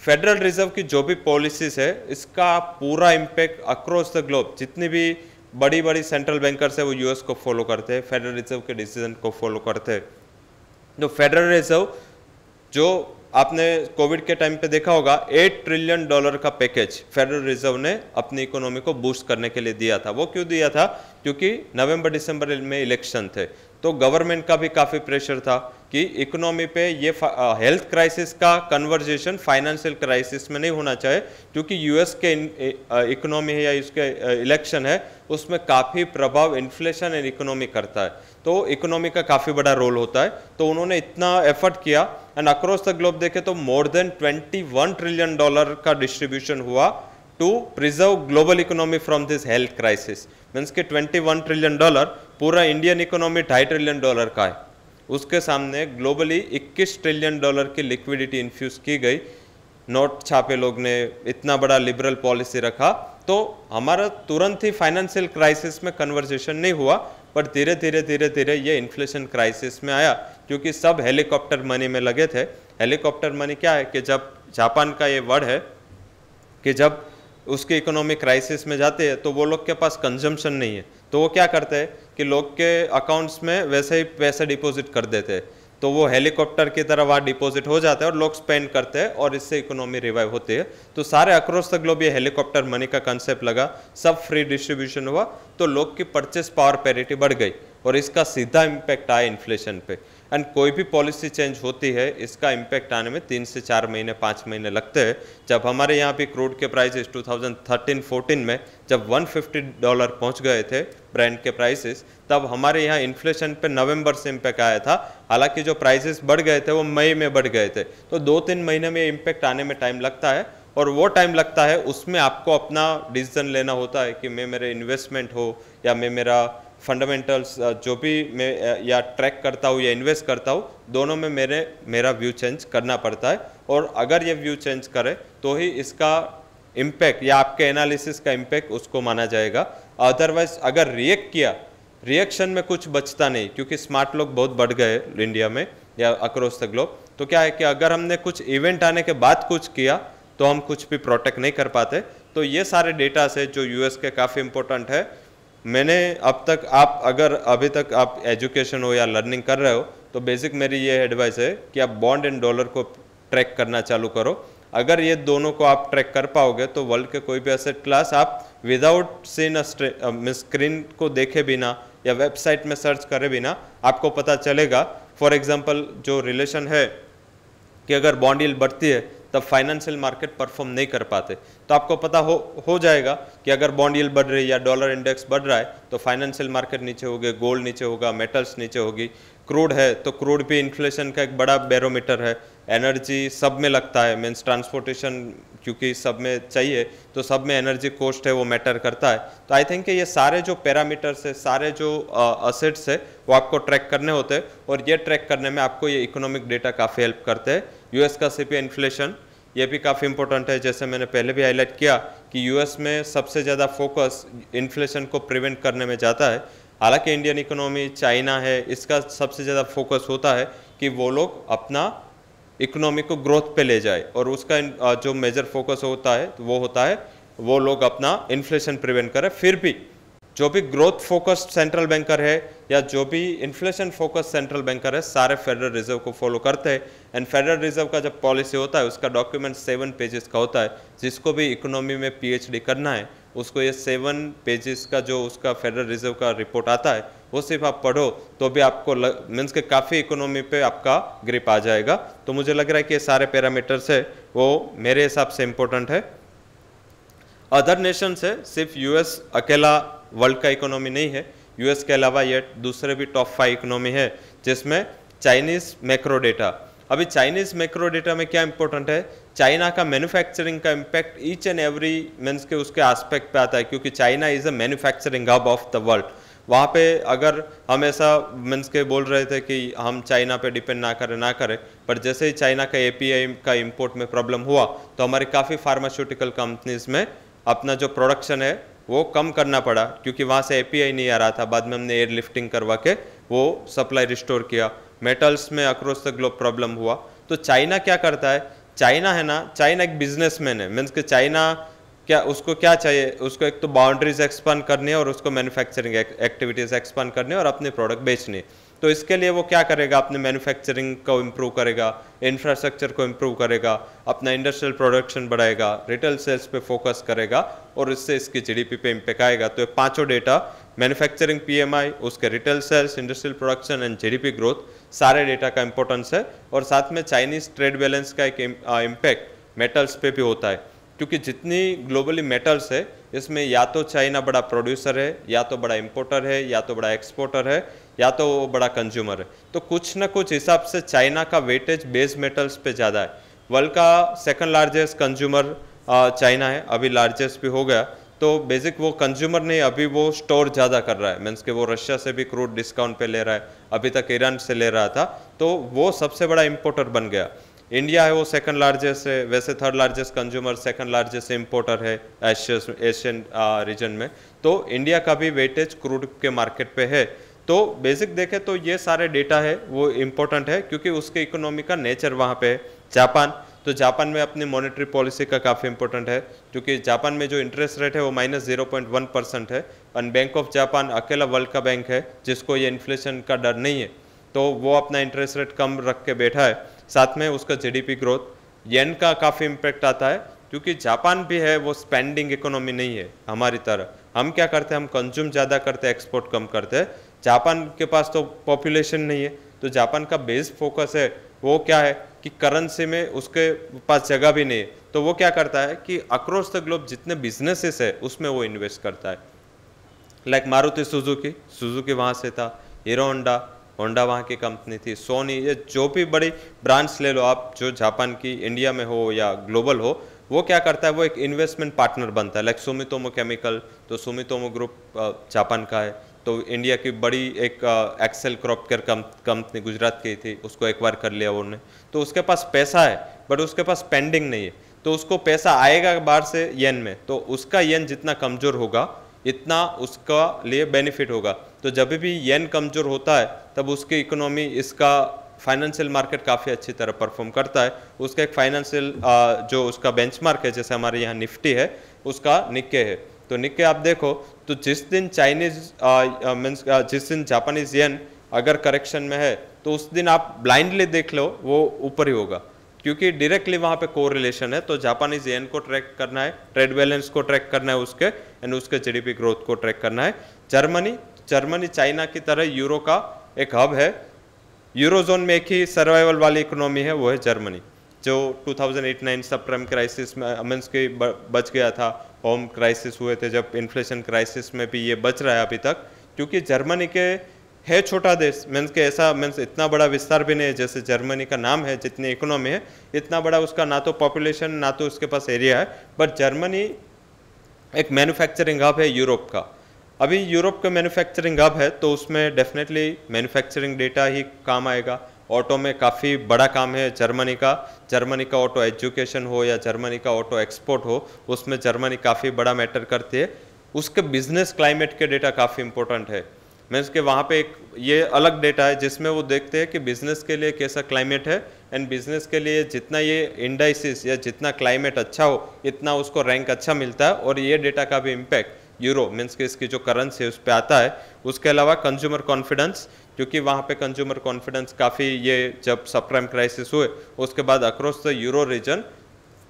Federal reserve की जो भी पॉलिसीज है इसका पूरा इम्पैक्ट अक्रॉस द ग्लोब, जितनी भी बड़ी बड़ी सेंट्रल बैंकर्स है वो यूएस को फॉलो करते हैं, फेडरल रिजर्व के डिसीजन को फॉलो करते हैं। तो फेडरल रिजर्व जो आपने कोविड के टाइम पे देखा होगा, $8 ट्रिलियन का पैकेज फेडरल रिजर्व ने अपनी इकोनॉमी को बूस्ट करने के लिए दिया था। वो क्यों दिया था? क्योंकि नवंबर दिसंबर में इलेक्शन थे, तो गवर्नमेंट का भी काफ़ी प्रेशर था कि इकोनॉमी पे ये हेल्थ क्राइसिस का कन्वर्जेशन फाइनेंशियल क्राइसिस में नहीं होना चाहिए, क्योंकि यूएस के इकोनॉमी है या इसके इलेक्शन है उसमें काफ़ी प्रभाव इन्फ्लेशन एंड इकोनॉमी करता है, तो इकोनॉमी का काफ़ी बड़ा रोल होता है। तो उन्होंने इतना एफर्ट किया एंड अक्रॉस द ग्लोब देखे तो मोर देन $21 ट्रिलियन का डिस्ट्रीब्यूशन हुआ to preserve global economy from this health crisis. Means के $21 ट्रिलियन, पूरा इंडियन इकोनॉमी $2.5 ट्रिलियन का है। उसके सामने ग्लोबली 21 ट्रिलियन डॉलर की लिक्विडिटी इन्फ्यूज की गई, नोट छापे लोग ने, इतना बड़ा लिबरल पॉलिसी रखा, तो हमारा तुरंत ही फाइनेंशियल क्राइसिस में कन्वर्जेशन नहीं हुआ, पर धीरे धीरे ये इन्फ्लेशन क्राइसिस में आया, क्योंकि सब हेलीकॉप्टर मनी में लगे थे। हेलीकॉप्टर मनी क्या है कि जब जापान का ये वर्ड है कि जब उसके इकोनॉमिक क्राइसिस में जाते हैं तो वो लोग के पास कंजम्पशन नहीं है, तो वो क्या करते हैं कि लोग के अकाउंट्स में वैसे ही पैसे डिपॉजिट कर देते हैं, तो वो हेलीकॉप्टर की तरह वहाँ डिपॉजिट हो जाता है और लोग स्पेंड करते हैं और इससे इकोनॉमी रिवाइव होती है। तो सारे अक्रॉस द ग्लोब ये हेलीकॉप्टर मनी का कंसेप्ट लगा, सब फ्री डिस्ट्रीब्यूशन हुआ, तो लोग की परचेस पावर पैरिटी बढ़ गई और इसका सीधा इम्पैक्ट आया इन्फ्लेशन पे। एंड कोई भी पॉलिसी चेंज होती है इसका इम्पैक्ट आने में 3 से 4 महीने 5 महीने लगते हैं। जब हमारे यहाँ पे क्रूड के प्राइसेस 2013-14 में जब $150 पहुँच गए थे ब्रांड के प्राइसेस, तब हमारे यहाँ इन्फ्लेशन पे नवंबर से इम्पैक्ट आया था। हालांकि जो प्राइसेस बढ़ गए थे वो मई में बढ़ गए थे, तो 2-3 महीने में इम्पैक्ट आने में टाइम लगता है, और वो टाइम लगता है उसमें आपको अपना डिसीजन लेना होता है कि मैं मेरे इन्वेस्टमेंट हो या मैं मेरा फंडामेंटल्स जो भी मैं या ट्रैक करता हूँ या इन्वेस्ट करता हूँ, दोनों में मेरा व्यू चेंज करना पड़ता है। और अगर ये व्यू चेंज करे तो ही इसका इम्पैक्ट या आपके एनालिसिस का इम्पैक्ट उसको माना जाएगा। अदरवाइज अगर रिएक्ट किया, रिएक्शन में कुछ बचता नहीं, क्योंकि स्मार्ट लोग बहुत बढ़ गए इंडिया में या अक्रॉस द ग्लोब। तो क्या है कि अगर हमने कुछ इवेंट आने के बाद कुछ किया तो हम कुछ भी प्रोटेक्ट नहीं कर पाते। तो ये सारे डेटा से जो यूएस के काफ़ी इंपॉर्टेंट है, मैंने अब तक, आप अगर अभी तक आप एजुकेशन हो या लर्निंग कर रहे हो, तो बेसिक मेरी ये एडवाइस है कि आप बॉन्ड एंड डॉलर को ट्रैक करना चालू करो। अगर ये दोनों को आप ट्रैक कर पाओगे तो वर्ल्ड के कोई भी एसेट क्लास आप विदाउट सीन स्क्रीन को देखे बिना या वेबसाइट में सर्च करे बिना आपको पता चलेगा। फॉर एग्जांपल जो रिलेशन है कि अगर बॉन्ड यील्ड बढ़ती है तब फाइनेंशियल मार्केट परफॉर्म नहीं कर पाते, तो आपको पता हो जाएगा कि अगर बॉन्ड यील्ड बढ़ रही है या डॉलर इंडेक्स बढ़ रहा है तो फाइनेंशियल मार्केट नीचे होगी, गोल्ड नीचे होगा, मेटल्स नीचे होगी। क्रूड है तो क्रूड भी इन्फ्लेशन का एक बड़ा बैरोमीटर है। एनर्जी सब में लगता है, मीन्स ट्रांसपोर्टेशन क्योंकि सब में चाहिए, तो सब में एनर्जी कॉस्ट है वो मैटर करता है। तो आई थिंक ये सारे जो पैरामीटर्स है, सारे जो असेट्स है वो आपको ट्रैक करने होते हैं, और ये ट्रैक करने में आपको ये इकोनॉमिक डेटा काफ़ी हेल्प करते हैं। यूएस का सीपीआई इन्फ्लेशन ये भी काफ़ी इंपॉर्टेंट है, जैसे मैंने पहले भी हाईलाइट किया कि यूएस में सबसे ज़्यादा फोकस इन्फ्लेशन को प्रिवेंट करने में जाता है। हालांकि इंडियन इकोनॉमी, चाइना है, इसका सबसे ज़्यादा फोकस होता है कि वो लोग अपना इकोनॉमी को ग्रोथ पे ले जाए, और उसका जो मेजर फोकस होता है वो होता है वो लोग अपना इन्फ्लेशन प्रिवेंट करें। फिर भी जो भी ग्रोथ फोकस्ड सेंट्रल बैंकर है या जो भी इन्फ्लेशन फोकस्ड सेंट्रल बैंकर है, सारे फेडरल रिजर्व को फॉलो करते हैं। एंड फेडरल रिजर्व का जब पॉलिसी होता है उसका डॉक्यूमेंट 7 पेजेस का होता है। जिसको भी इकोनॉमी में पीएचडी करना है उसको ये 7 पेजेस का जो उसका फेडरल रिजर्व का रिपोर्ट आता है वो सिर्फ आप पढ़ो तो भी आपको मीन्स के काफ़ी इकोनॉमी पे आपका ग्रिप आ जाएगा। तो मुझे लग रहा है कि ये सारे पैरामीटर्स है वो मेरे हिसाब से इम्पोर्टेंट है। अदर नेशन से सिर्फ यूएस अकेला वर्ल्ड का इकोनॉमी नहीं है, यूएस के अलावा ये दूसरे भी टॉप 5 इकोनॉमी है, जिसमें चाइनीज मैक्रो डेटा। अभी चाइनीज मैक्रो डेटा में क्या इंपॉर्टेंट है, चाइना का मैन्युफैक्चरिंग का impact each and every means के उसके एस्पेक्ट पे आता है, क्योंकि China is a manufacturing hub of the world. वहाँ पे अगर हम ऐसा मीन्स के बोल रहे थे कि हम चाइना पे डिपेंड ना करें, पर जैसे ही चाइना का एपीआई का इंपोर्ट में प्रॉब्लम हुआ तो हमारी काफ़ी फार्मास्यूटिकल कंपनीज में अपना जो प्रोडक्शन है वो कम करना पड़ा, क्योंकि वहाँ से एपीआई नहीं आ रहा था। बाद में हमने एयर लिफ्टिंग करवा के वो सप्लाई रिस्टोर किया। मेटल्स में अक्रॉस द ग्लोब प्रॉब्लम हुआ। तो चाइना क्या करता है, चाइना है ना, चाइना एक बिजनेसमैन है, मीन्स कि चाइना उसको क्या चाहिए, उसको एक तो बाउंड्रीज एक्सपांड करनी है और उसको मैन्युफैक्चरिंग एक्टिविटीज एक्सपांड करनी है और अपने प्रोडक्ट बेचनी है। तो इसके लिए वो क्या करेगा, अपने मैन्युफैक्चरिंग को इम्प्रूव करेगा, इंफ्रास्ट्रक्चर को इम्प्रूव करेगा, अपना इंडस्ट्रियल प्रोडक्शन बढ़ाएगा, रिटेल सेल्स पे फोकस करेगा, और इससे इसकी जीडीपी पे इम्पैक्ट आएगा। तो ये पांचों डेटा, मैन्युफैक्चरिंग पीएमआई, उसके retail sales, industrial production and GDP growth, सारे डेटा का इंपॉर्टेंस है। और साथ में चाइनीज ट्रेड बैलेंस का एक इम्पैक्ट मेटल्स पे भी होता है, क्योंकि जितनी ग्लोबली मेटल्स है इसमें या तो चाइना बड़ा प्रोड्यूसर है, या तो बड़ा इंपोर्टर है, या तो बड़ा एक्सपोर्टर है, या तो वो बड़ा कंज्यूमर है। तो कुछ ना कुछ हिसाब से चाइना का वेटेज बेस मेटल्स पे ज़्यादा है। वर्ल्ड का सेकंड लार्जेस्ट कंज्यूमर चाइना है, अभी लार्जेस्ट भी हो गया। तो बेसिक वो कंज्यूमर नहीं, अभी वो स्टोर ज़्यादा कर रहा है, मीन्स कि वो रशिया से भी क्रूड डिस्काउंट पे ले रहा है, अभी तक ईरान से ले रहा था, तो वो सबसे बड़ा इंपोर्टर बन गया। इंडिया है वो सेकंड लार्जेस्ट है, वैसे third largest consumer, second largest importer है एशियन रीजन में, तो इंडिया का भी वेटेज क्रूड के मार्केट पे है। तो बेसिक देखें तो ये सारे डेटा है वो इम्पोर्टेंट है, क्योंकि उसके इकोनॉमी का नेचर वहाँ पे है। जापान, तो जापान में अपनी मॉनेटरी पॉलिसी का काफ़ी इंपॉर्टेंट है, क्योंकि जापान में जो इंटरेस्ट रेट है वो -0.1% है, और बैंक ऑफ जापान अकेला वर्ल्ड का बैंक है जिसको ये इन्फ्लेशन का डर नहीं है, तो वो अपना इंटरेस्ट रेट कम रख के बैठा है। साथ में उसका जीडीपी ग्रोथ, येन का काफ़ी इम्पैक्ट आता है, क्योंकि जापान भी है वो स्पेंडिंग इकोनॉमी नहीं है हमारी तरह। हम क्या करते हैं, हम कंज्यूम ज़्यादा करते हैं, एक्सपोर्ट कम करते हैं। जापान के पास तो पॉपुलेशन नहीं है, तो जापान का बेस फोकस है वो क्या है कि करेंसी में उसके पास जगह भी नहीं है, तो वो क्या करता है कि अक्रॉस द ग्लोब जितने बिजनेसेस है उसमें वो इन्वेस्ट करता है। लाइक मारुति सुजुकी वहाँ से था, हीरो होंडा वहाँ की कंपनी थी, सोनी, ये जो भी बड़ी ब्रांड्स ले लो आप, जो जापान की इंडिया में हो या ग्लोबल हो, वो क्या करता है, वो एक इन्वेस्टमेंट पार्टनर बनता है। लाइक सुमितोमो केमिकल, तो सुमितोमो ग्रुप जापान का है, तो इंडिया की बड़ी एक Excel crop care company Gujarat की थी, उसको एक्वायर कर लिया उन्होंने। तो उसके पास पैसा है बट उसके पास स्पेंडिंग नहीं है, तो उसको पैसा आएगा बाहर से येन में, तो उसका येन जितना कमज़ोर होगा इतना उसका लिए बेनिफिट होगा। तो जब भी येन कमज़ोर होता है तब उसकी इकोनॉमी, इसका फाइनेंशियल मार्केट काफ़ी अच्छी तरह परफॉर्म करता है। उसका एक फाइनेंशियल जो उसका बेंचमार्क है, जैसे हमारे यहाँ निफ्टी है, उसका निक्के है। तो निक्के आप देखो तो जिस दिन चाइनीज मीन्स जिस दिन जापानीज येन अगर करेक्शन में है, तो उस दिन आप ब्लाइंडली देख लो वो ऊपर ही होगा, क्योंकि डायरेक्टली वहाँ पे कोरिलेशन है। तो जापानीज येन को ट्रैक करना है, ट्रेड बैलेंस को ट्रैक करना है उसके, एंड उसके जीडीपी ग्रोथ को ट्रैक करना है। जर्मनी चाइना की तरह यूरो का एक हब है, यूरोजोन में एक ही सर्वाइवल वाली इकोनॉमी है, वो है जर्मनी, जो 2008-9 सब प्राइम क्राइसिस में मीन्स के बच गया था, होम क्राइसिस हुए थे जब, इन्फ्लेशन क्राइसिस में भी ये बच रहा है अभी तक, क्योंकि जर्मनी के है छोटा देश, मीन्स के ऐसा मीन्स इतना बड़ा विस्तार भी नहीं है जैसे जर्मनी का नाम है, जितनी इकोनॉमी है इतना बड़ा उसका ना तो पॉपुलेशन ना तो उसके पास एरिया है। बट जर्मनी एक मैन्युफैक्चरिंग हब है यूरोप का। अभी यूरोप का मैन्युफैक्चरिंग हब है, तो उसमें डेफिनेटली मैन्युफैक्चरिंग डेटा ही काम आएगा। ऑटो में काफ़ी बड़ा काम है जर्मनी का ऑटो एजुकेशन हो या जर्मनी का ऑटो एक्सपोर्ट हो, उसमें जर्मनी काफ़ी बड़ा मैटर करती है। उसके बिजनेस क्लाइमेट के डेटा काफ़ी इंपॉर्टेंट है, मीन्स के वहाँ पे एक ये अलग डेटा है जिसमें वो देखते हैं कि बिजनेस के लिए कैसा क्लाइमेट है, एंड बिजनेस के लिए जितना ये इंडाइसिस या जितना क्लाइमेट अच्छा हो इतना उसको रैंक अच्छा मिलता है, और ये डेटा का भी इम्पैक्ट यूरो मीन्स के इसकी जो करेंसी है उस पर आता है। उसके अलावा कंज्यूमर कॉन्फिडेंस, क्योंकि वहाँ पे कंज्यूमर कॉन्फिडेंस काफ़ी, ये जब सब प्राइम क्राइसिस हुए उसके बाद across the euro region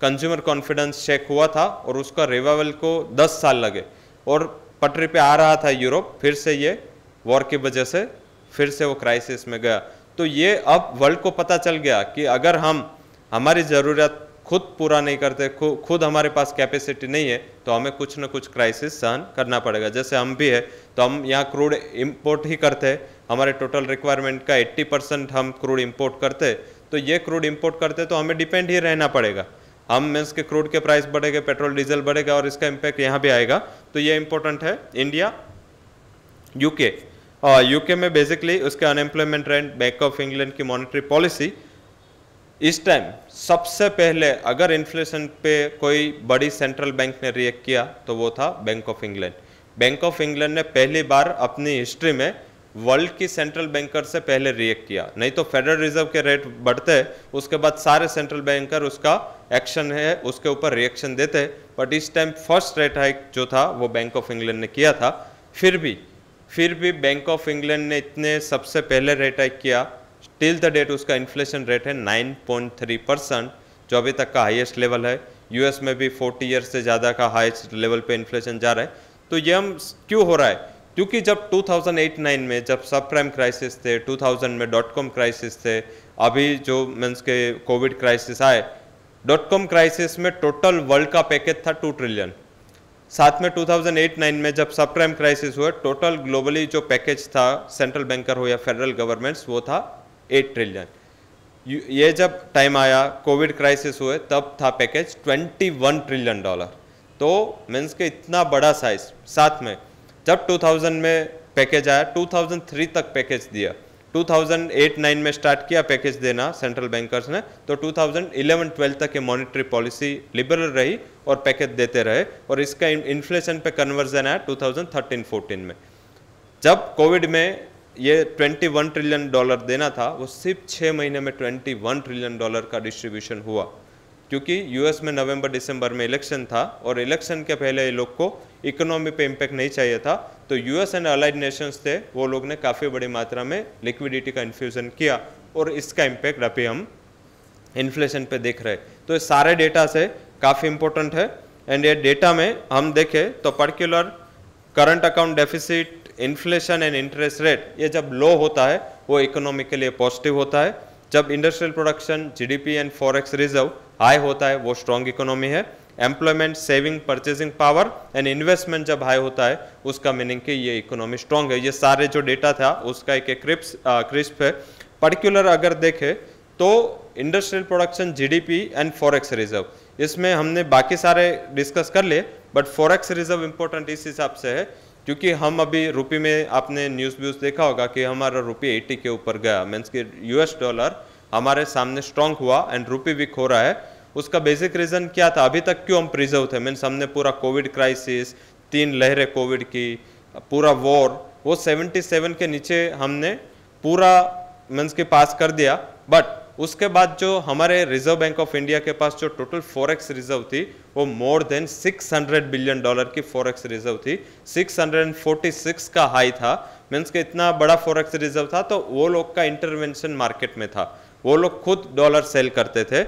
consumer confidence check हुआ था, और उसका रिवाइवल को 10 साल लगे, और पटरी पे आ रहा था यूरोप, फिर से ये वॉर की वजह से फिर से वो क्राइसिस में गया। तो ये अब वर्ल्ड को पता चल गया कि अगर हम हमारी ज़रूरत खुद पूरा नहीं करते, खुद हमारे पास कैपेसिटी नहीं है, तो हमें कुछ ना कुछ क्राइसिस सहन करना पड़ेगा। जैसे हम भी है, तो हम यहाँ क्रूड इंपोर्ट ही करते हैं, हमारे टोटल रिक्वायरमेंट का 80% हम क्रूड इंपोर्ट करते हैं, तो ये क्रूड इंपोर्ट करते तो हमें डिपेंड ही रहना पड़ेगा। हम मीन्स के क्रूड के प्राइस बढ़ेगा, पेट्रोल डीजल बढ़ेगा, और इसका इम्पैक्ट यहाँ भी आएगा, तो ये इंपॉर्टेंट है। इंडिया, यूके में बेसिकली उसके unemployment rate, bank of England की मॉनेटरी पॉलिसी, इस टाइम सबसे पहले अगर इन्फ्लेशन पे कोई बड़ी सेंट्रल बैंक ने रिएक्ट किया तो वो था bank of England. Bank of England ने पहली बार अपनी हिस्ट्री में वर्ल्ड की सेंट्रल बैंकर से पहले रिएक्ट किया। नहीं तो फेडरल रिजर्व के रेट बढ़ते हैं, उसके बाद सारे सेंट्रल बैंकर उसका एक्शन है उसके ऊपर रिएक्शन देते हैं, बट इस टाइम फर्स्ट रेट हाइक जो था वो बैंक ऑफ इंग्लैंड ने किया था। फिर भी बैंक ऑफ इंग्लैंड ने इतने सबसे पहले रेट हाइक किया, टिल द डेट उसका इन्फ्लेशन रेट है 9.3%, जो अभी तक का हाईएस्ट लेवल है। यूएस में भी 40 ईयर्स से ज़्यादा का हाईएस्ट लेवल पे इन्फ्लेशन जा रहा है। तो ये हम क्यों हो रहा है, क्योंकि जब 2008-9 में जब सब प्राइम क्राइसिस थे, 2000 में .com क्राइसिस थे, अभी जो मीन्स के कोविड क्राइसिस आए, .com क्राइसिस में टोटल वर्ल्ड का पैकेज था 2 ट्रिलियन। साथ में 2008-9 में जब सब प्राइम क्राइसिस हुआ, टोटल ग्लोबली जो पैकेज था सेंट्रल बैंकर हो या फेडरल गवर्नमेंट्स, वो था 8 ट्रिलियन। ये जब टाइम आया कोविड क्राइसिस हुए तब था पैकेज $21 ट्रिलियन। तो मीन्स के इतना बड़ा साइज साथ में, जब 2000 में पैकेज आया, 2003 तक पैकेज दिया, 2008-9 में स्टार्ट किया पैकेज देना सेंट्रल बैंकर्स ने, तो 2011-12 तक ये मॉनेटरी पॉलिसी लिबरल रही और पैकेज देते रहे, और इसका इन्फ्लेशन पे कन्वर्जन आया 2013-14 में। जब कोविड में ये $21 ट्रिलियन देना था, वो सिर्फ 6 महीने में $21 ट्रिलियन का डिस्ट्रीब्यूशन हुआ, क्योंकि यूएस में नवंबर-दिसंबर में इलेक्शन था और इलेक्शन के पहले ये लोग को इकोनॉमी पे इम्पैक्ट नहीं चाहिए था, तो यूएस एंड अलाइड नेशंस थे, वो लोग ने काफ़ी बड़ी मात्रा में लिक्विडिटी का इन्फ्यूजन किया, और इसका इम्पैक्ट अभी हम इन्फ्लेशन पे देख रहे हैं। तो ये सारे डेटा से काफ़ी इंपॉर्टेंट है, एंड ये डेटा में हम देखें तो particular current account deficit, inflation and interest rate, ये जब लो होता है वो इकोनॉमी के लिए पॉजिटिव होता है। जब industrial production, GDP and forex reserve high होता है वो स्ट्रॉन्ग इकोनॉमी है। Employment, saving, purchasing power and investment जब हाई होता है उसका मीनिंग कि ये इकोनॉमी स्ट्रॉन्ग है। ये सारे जो डेटा था उसका एक क्रिस्प है। पर्टिकुलर अगर देखें तो industrial production, GDP and forex reserve, इसमें हमने बाकी सारे डिस्कस कर लिए, बट फॉरेक्स रिजर्व इंपॉर्टेंट इस हिसाब से है क्योंकि हम अभी रुपये में, आपने न्यूज़ व्यूज़ देखा होगा कि हमारा रुपये 80 के ऊपर गया, मीन्स कि यूएस डॉलर हमारे सामने स्ट्रॉन्ग हुआ एंड रुपये वीक हो रहा है। उसका बेसिक रीज़न क्या था, अभी तक क्यों हम प्रिजर्व थे, मीन्स हमने पूरा कोविड क्राइसिस, 3 लहरें कोविड की, पूरा वॉर, वो 77 के नीचे हमने पूरा मीन्स के पास कर दिया। बट उसके बाद जो हमारे रिजर्व बैंक ऑफ इंडिया के पास जो टोटल फॉरेक्स रिजर्व थी वो मोर देन $600 बिलियन की फॉरेक्स रिजर्व थी। 646 का हाई था, मीन्स के इतना बड़ा फॉरेक्स रिजर्व था। तो वो लोग का इंटरवेंशन मार्केट में था, वो लोग खुद डॉलर सेल करते थे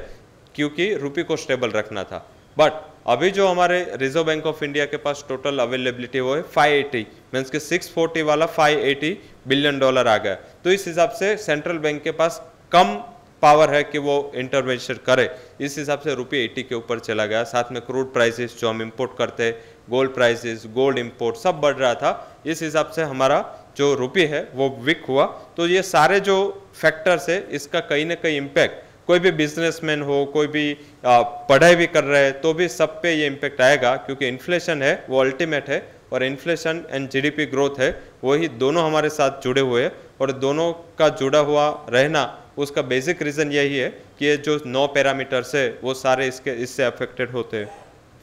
क्योंकि रुपये को स्टेबल रखना था। बट अभी जो हमारे रिजर्व बैंक ऑफ इंडिया के पास टोटल अवेलेबिलिटी वो है 580, मीन्स के 640 वाला $580 बिलियन आ गया। तो इस हिसाब से सेंट्रल बैंक के पास कम पावर है कि वो इंटरवेंशन करे, इस हिसाब से रुपये 80 के ऊपर चला गया। साथ में क्रूड प्राइसेस जो हम इंपोर्ट करते हैं, गोल्ड प्राइसेस, गोल्ड इंपोर्ट सब बढ़ रहा था, इस हिसाब से हमारा जो रुपये है वो वीक हुआ। तो ये सारे जो फैक्टर्स है इसका कहीं ना कहीं इम्पैक्ट, कोई भी बिजनेसमैन हो, कोई भी पढ़ाई भी कर रहे हैं तो भी सब पे ये इम्पैक्ट आएगा, क्योंकि इन्फ्लेशन है वो अल्टीमेट है, और इन्फ्लेशन एंड जीडीपी ग्रोथ है वही दोनों हमारे साथ जुड़े हुए हैं, और दोनों का जुड़ा हुआ रहना उसका बेसिक रीज़न यही है कि ये जो 9 पैरामीटर्स है वो सारे इससे अफेक्टेड होते हैं।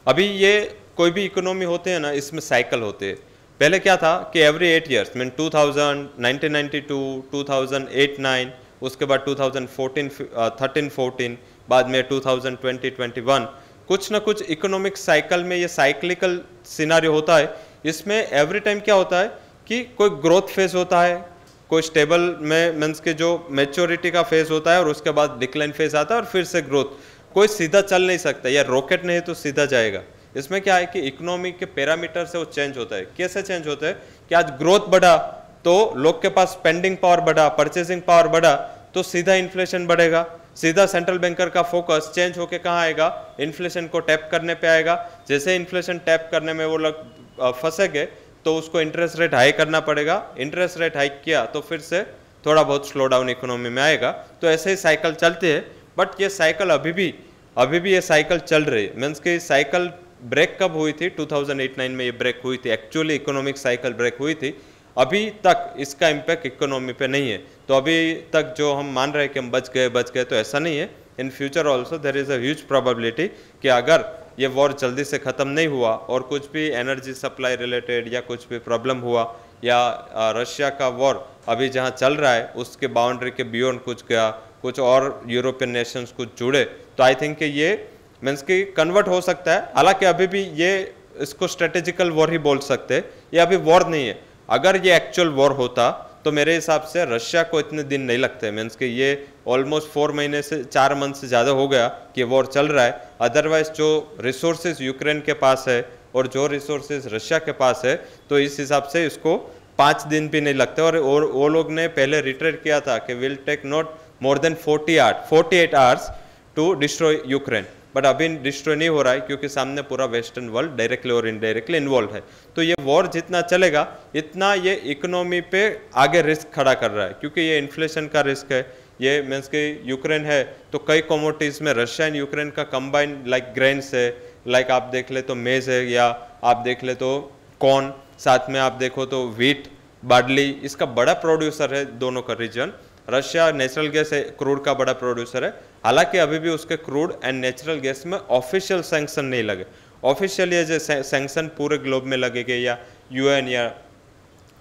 अभी ये कोई भी इकोनॉमी होते हैं ना, इसमें साइकिल होते हैं। पहले क्या था कि एवरी 8 ईयर्स, मीन 2000, 1992, 2008-9, उसके बाद 2013-14, बाद में 2020-21, कुछ ना कुछ इकोनॉमिक साइकिल में ये साइक्लिकल सिनारियो होता है। इसमें एवरी टाइम क्या होता है कि कोई ग्रोथ फेज होता है, कोई स्टेबल में मीन्स के जो मैच्योरिटी का फेज होता है, और उसके बाद डिक्लाइन फेज आता है और फिर से ग्रोथ। कोई सीधा चल नहीं सकता, या रॉकेट नहीं तो सीधा जाएगा। इसमें क्या है कि इकोनॉमी के पैरामीटर से वो चेंज होता है। कैसे चेंज होता है कि आज ग्रोथ बढ़ा तो लोग के पास स्पेंडिंग पावर बढ़ा, परचेसिंग पावर बढ़ा, तो सीधा इन्फ्लेशन बढ़ेगा। सीधा सेंट्रल बैंकर का फोकस चेंज होके कहाँ आएगा, इन्फ्लेशन को टैप करने पे आएगा। जैसे इन्फ्लेशन टैप करने में वो लोग फंसेंगे तो उसको इंटरेस्ट रेट हाई करना पड़ेगा। इंटरेस्ट रेट हाई किया तो फिर से थोड़ा बहुत स्लो डाउन इकोनॉमी में आएगा। तो ऐसे ही साइकिल चलती है। बट ये साइकिल अभी भी ये साइकिल चल रही है। मीन्स कि साइकिल ब्रेक कब हुई थी, 2008-9 में ये ब्रेक हुई थी, एक्चुअली इकोनॉमिक साइकिल ब्रेक हुई थी। अभी तक इसका इम्पैक्ट इकोनॉमी पे नहीं है। तो अभी तक जो हम मान रहे हैं कि हम बच गए, तो ऐसा नहीं है। In future also there is a huge probability कि अगर ये वॉर जल्दी से ख़त्म नहीं हुआ और कुछ भी एनर्जी सप्लाई रिलेटेड या कुछ भी प्रॉब्लम हुआ, या रशिया का वॉर अभी जहाँ चल रहा है उसके बाउंड्री के बियॉन्ड कुछ गया, कुछ और यूरोपियन नेशंस कुछ जुड़े, तो आई थिंक कि ये मीन्स कि कन्वर्ट हो सकता है। हालांकि अभी भी ये इसको स्ट्रेटेजिकल वॉर ही बोल सकते हैं, ये अभी वॉर नहीं है। अगर ये एक्चुअल वॉर होता तो मेरे हिसाब से रशिया को इतने दिन नहीं लगते। मीन्स कि ये ऑलमोस्ट 4 महीने से 4 मंथ से ज़्यादा हो गया कि वॉर चल रहा है। अदरवाइज जो रिसोर्सेज यूक्रेन के पास है और जो रिसोर्सेज रशिया के पास है, तो इस हिसाब से इसको 5 दिन भी नहीं लगते। और वो लोग ने पहले रिट्रेट किया था कि will take not more than 48 hours to destroy Ukraine. But अभी डिस्ट्रॉय नहीं हो रहा है क्योंकि सामने पूरा वेस्टर्न वर्ल्ड डायरेक्टली और इनडायरेक्टली इन्वॉल्व है। तो ये वॉर जितना चलेगा इतना ये इकोनॉमी पे आगे रिस्क खड़ा कर रहा है, क्योंकि ये इन्फ्लेशन का रिस्क है। ये मीन्स कि यूक्रेन है तो कई कमोडिटीज़ में रशिया एंड यूक्रेन का कंबाइंड लाइक ग्रेन्स है लाइक आप देख ले तो मेज है, या आप देख ले तो कॉर्न, साथ में आप देखो तो व्हीट, बार्ली, इसका बड़ा प्रोड्यूसर है दोनों का रीजन। रशिया नेचुरल गैस है, क्रूड का बड़ा प्रोड्यूसर है, हालांकि अभी भी उसके क्रूड एंड नेचुरल गैस में ऑफिशियल सैंक्शन नहीं लगे। ऑफिशियल ये जो सैंक्शन पूरे ग्लोब में लगेंगे, या यूएन या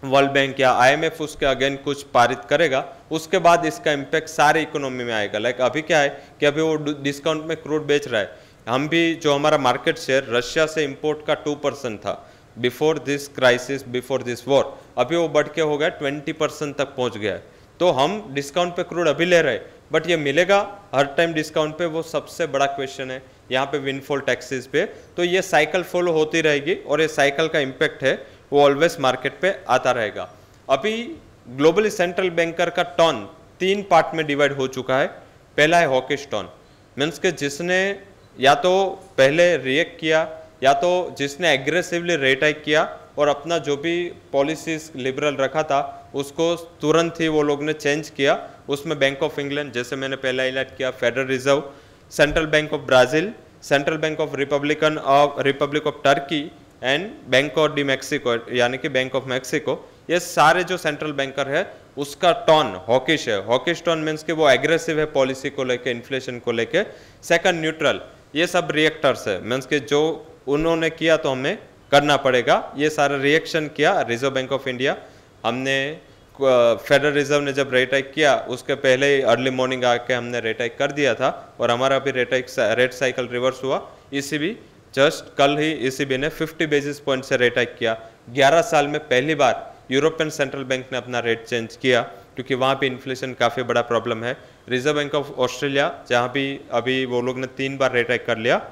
वर्ल्ड बैंक या आईएमएफ उसके अगेन कुछ पारित करेगा, उसके बाद इसका इम्पैक्ट सारे इकोनॉमी में आएगा। लाइक अभी क्या है कि अभी वो डिस्काउंट में क्रूड बेच रहा है, हम भी जो हमारा मार्केट शेयर रशिया से इंपोर्ट का 2% था before this crisis, before this war, अभी वो बढ़ के हो गया 20% तक पहुंच गया है। तो हम डिस्काउंट पे क्रूड अभी ले रहे हैं, बट ये मिलेगा हर टाइम डिस्काउंट पे, वो सबसे बड़ा क्वेश्चन है यहाँ पे विंडफॉल टैक्सेस पे। तो ये साइकिल फॉलो होती रहेगी और ये साइकिल का इम्पैक्ट है वो ऑलवेज मार्केट पे आता रहेगा। अभी ग्लोबली सेंट्रल बैंकर का टर्न 3 पार्ट में डिवाइड हो चुका है। पहला है हॉकिश टर्न, मीन्स के जिसने या तो पहले रिएक्ट किया या तो जिसने एग्रेसिवली रेट हाइक किया और अपना जो भी पॉलिसीज लिबरल रखा था उसको तुरंत ही वो लोग ने चेंज किया। उसमें बैंक ऑफ इंग्लैंड, जैसे मैंने पहले हाईलाइट किया, federal reserve, central bank of Brazil, central bank of Republic of Turkey and bank of D Mexico, यानी कि बैंक ऑफ मैक्सिको, ये सारे जो सेंट्रल बैंकर है उसका टर्न हॉकिश है। हॉकिश टर्न मीन्स कि वो एग्रेसिव है पॉलिसी को लेके, इन्फ्लेशन को लेके। सेकंड न्यूट्रल, ये सब रिएक्टर्स है, मीन्स कि जो उन्होंने किया तो हमें करना पड़ेगा, ये सारा रिएक्शन किया रिजर्व बैंक ऑफ इंडिया। हमने फेडरल रिजर्व ने जब रेट हाइक किया उसके पहले ही अर्ली मॉर्निंग आके हमने रेट हाइक कर दिया था और हमारा भी रेट साइकिल रिवर्स हुआ। ईसीबी जस्ट कल ही ईसीबी ने 50 बेसिस पॉइंट से रेट हाइक किया। 11 साल में पहली बार यूरोपियन सेंट्रल बैंक ने अपना रेट चेंज किया, क्योंकि वहाँ पे इन्फ्लेशन काफ़ी बड़ा प्रॉब्लम है। रिजर्व बैंक ऑफ ऑस्ट्रेलिया, जहाँ भी अभी वो लोग ने 3 बार रेट हाइक कर लिया।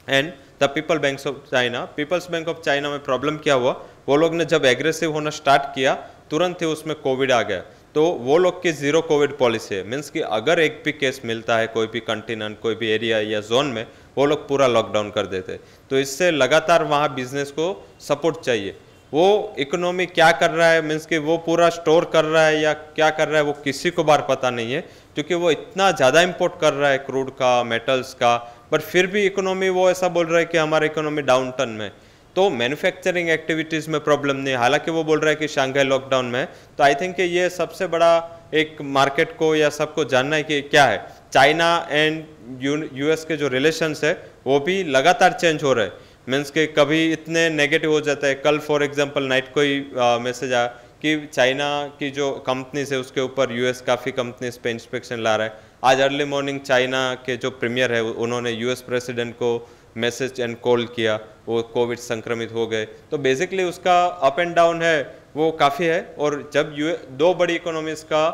And the people bank of China, people's bank of China में प्रॉब्लम क्या हुआ, वो लोग ने जब एग्रेसिव होना स्टार्ट किया तुरंत ही उसमें कोविड आ गया। तो वो लोग की जीरो कोविड पॉलिसी है, मीन्स कि अगर एक भी केस मिलता है कोई भी कंटिनेंट, कोई भी एरिया या जोन में, वो लोग पूरा लॉकडाउन कर देते। तो इससे लगातार वहाँ बिजनेस को सपोर्ट चाहिए। वो इकोनॉमी क्या कर रहा है, मीन्स कि वो पूरा स्टोर कर रहा है या क्या कर रहा है, वो किसी को बार पता नहीं है, क्योंकि वो इतना ज़्यादा इंपोर्ट कर रहा है क्रूड का, मेटल्स का, बट फिर भी इकोनॉमी वो ऐसा बोल रहा है कि हमारा इकोनॉमी डाउन टर्न में। तो मैन्युफैक्चरिंग एक्टिविटीज़ में प्रॉब्लम नहीं है, हालांकि वो बोल रहा है कि शंघाई लॉकडाउन में। तो आई थिंक कि ये सबसे बड़ा एक मार्केट को या सबको जानना है कि क्या है। चाइना एंड यूएस के जो रिलेशंस है वो भी लगातार चेंज हो रहे हैं, मीन्स के कभी इतने नेगेटिव हो जाता है। कल फॉर एग्जांपल नाइट को ही मैसेज आया कि चाइना की जो कंपनीज है उसके ऊपर यूएस काफ़ी कंपनीज पे इंस्पेक्शन ला रहा है। आज अर्ली मॉर्निंग चाइना के जो प्रीमियर है उन्होंने यूएस प्रेसिडेंट को मैसेज एंड कॉल किया, वो कोविड संक्रमित हो गए। तो बेसिकली उसका अप एंड डाउन है वो काफ़ी है। और जब दो बड़ी इकोनॉमीज का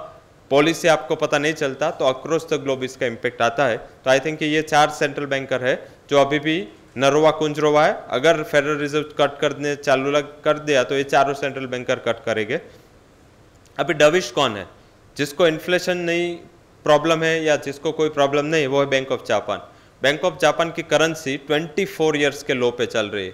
पॉलिसी आपको पता नहीं चलता तो अक्रॉस द ग्लोब इसका इम्पेक्ट आता है। तो आई थिंक कि ये 4 सेंट्रल बैंकर है जो अभी भी नरोवा कुंजरोवा है। अगर फेडरल रिजर्व कट करने चालू कर दिया तो ये चारों सेंट्रल बैंकर कट करेंगे। अभी डविश कौन है, जिसको इन्फ्लेशन नहीं प्रॉब्लम है या जिसको कोई प्रॉब्लम नहीं, वो है bank of Japan. Bank of Japan की करेंसी 24 ईयर्स के लो पे चल रही है।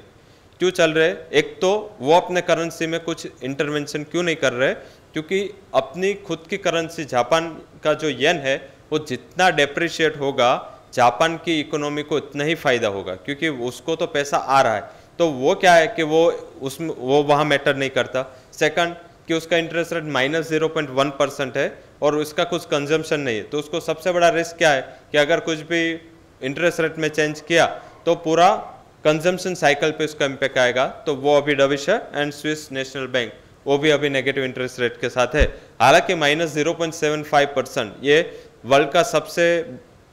क्यों चल रहे हैं? एक तो वो अपने करेंसी में कुछ इंटरवेंशन क्यों नहीं कर रहे, क्योंकि अपनी खुद की करेंसी जापान का जो येन है वो जितना डेप्रिशिएट होगा जापान की इकोनॉमी को इतना ही फायदा होगा, क्योंकि उसको तो पैसा आ रहा है। तो वो क्या है कि वो वहाँ मैटर नहीं करता। सेकंड कि उसका इंटरेस्ट रेट -0.1% है और उसका कुछ कंजम्पशन नहीं है। तो उसको सबसे बड़ा रिस्क क्या है कि अगर कुछ भी इंटरेस्ट रेट में चेंज किया तो पूरा कंजम्पशन साइकिल पे उसका इम्पैक्ट आएगा। तो वो अभी डविश है। एंड स्विस नेशनल बैंक वो भी अभी नेगेटिव इंटरेस्ट रेट के साथ है, हालांकि -0.75%। ये वर्ल्ड का सबसे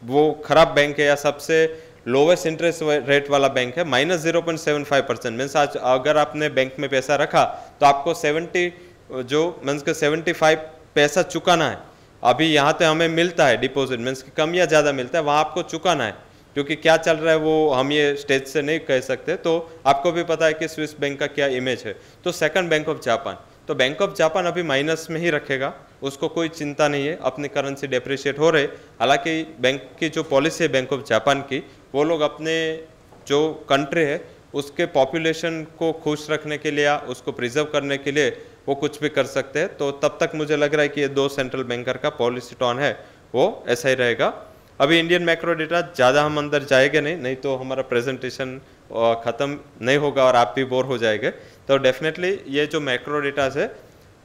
वो खराब बैंक है या सबसे लोवेस्ट इंटरेस्ट रेट वाला बैंक है। -0.75% मीन्स आज अगर आपने बैंक में पैसा रखा तो आपको 75 पैसा चुकाना है। अभी यहाँ पे हमें मिलता है डिपॉजिट, मीन्स कम या ज़्यादा मिलता है, वहाँ आपको चुकाना है। क्योंकि क्या चल रहा है वो हम ये स्टेज से नहीं कह सकते। तो आपको भी पता है कि स्विस बैंक का क्या इमेज है। तो सेकंड बैंक ऑफ जापान, तो बैंक ऑफ जापान अभी माइनस में ही रखेगा, उसको कोई चिंता नहीं है, अपनी करेंसी डेप्रिशिएट हो रहे। हालांकि बैंक की जो पॉलिसी है बैंक ऑफ जापान की, वो लोग अपने जो कंट्री है उसके पॉपुलेशन को खुश रखने के लिए या उसको प्रिजर्व करने के लिए वो कुछ भी कर सकते हैं। तो तब तक मुझे लग रहा है कि ये 2 सेंट्रल बैंकर का पॉलिसी टर्न है वो ऐसा ही रहेगा। अभी इंडियन मैक्रो डेटा ज़्यादा हम अंदर जाएंगे नहीं तो हमारा प्रेजेंटेशन ख़त्म नहीं होगा और आप भी बोर हो जाएंगे। तो डेफिनेटली ये जो मैक्रो डेटा है,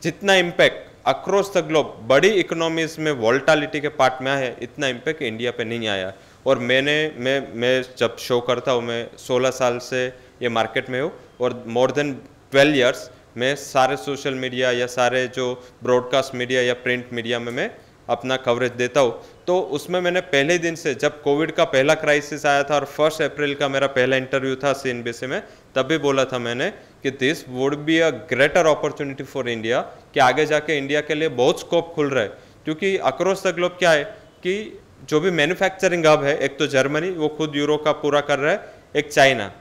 जितना इम्पैक्ट अक्रॉस द ग्लोब बड़ी इकोनॉमीज में वॉल्टालिटी के पार्ट में आया है, इतना इम्पैक्ट इंडिया पे नहीं आया। और मैं जब शो करता हूँ, मैं 16 साल से ये मार्केट में हूँ और मोर देन 12 ईयर्स मैं सारे सोशल मीडिया या सारे जो ब्रॉडकास्ट मीडिया या प्रिंट मीडिया में मैं अपना कवरेज देता हूँ। तो उसमें मैंने पहले दिन से, जब कोविड का पहला क्राइसिस आया था और 1 अप्रैल का मेरा पहला इंटरव्यू था CNBC में, तब भी बोला था मैंने कि this would be a greater opportunity for India, कि आगे जाके इंडिया के लिए बहुत स्कोप खुल रहा है। क्योंकि अक्रॉस द ग्लोब क्या है कि जो भी मैन्युफैक्चरिंग हब है, एक तो जर्मनी वो खुद यूरो का पूरा कर रहा है, एक चाइना।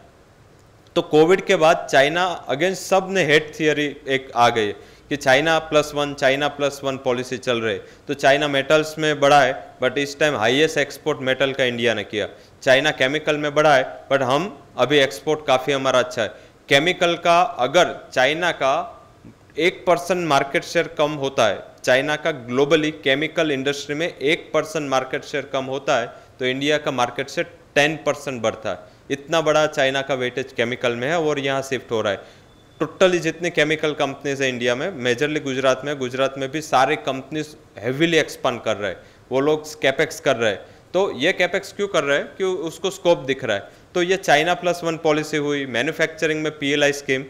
तो कोविड के बाद चाइना अगेंस्ट सब ने हेट थियरी एक आ गई कि चाइना प्लस वन पॉलिसी चल रही है। तो चाइना मेटल्स में बढ़ा है, बट इस टाइम हाईएस्ट एक्सपोर्ट मेटल का इंडिया ने किया। चाइना केमिकल में बढ़ा है, बट हम अभी एक्सपोर्ट काफ़ी हमारा अच्छा है। केमिकल का अगर चाइना का 1% मार्केट शेयर कम होता है, चाइना का ग्लोबली केमिकल इंडस्ट्री में 1% मार्केट शेयर कम होता है, तो इंडिया का मार्केट शेयर 10% बढ़ता है। इतना बड़ा चाइना का वेटेज केमिकल में है और यहाँ शिफ्ट हो रहा है। टोटली जितनी केमिकल कंपनीज है इंडिया में, मेजरली गुजरात में भी सारे कंपनीज हेवीली एक्सपांड कर रहे हैं, वो लोग कैपेक्स कर रहे हैं। तो ये कैपेक्स क्यों कर रहे हैं? कि उसको स्कोप दिख रहा है। तो ये चाइना +1 पॉलिसी हुई, मैन्युफैक्चरिंग में PLI स्कीम,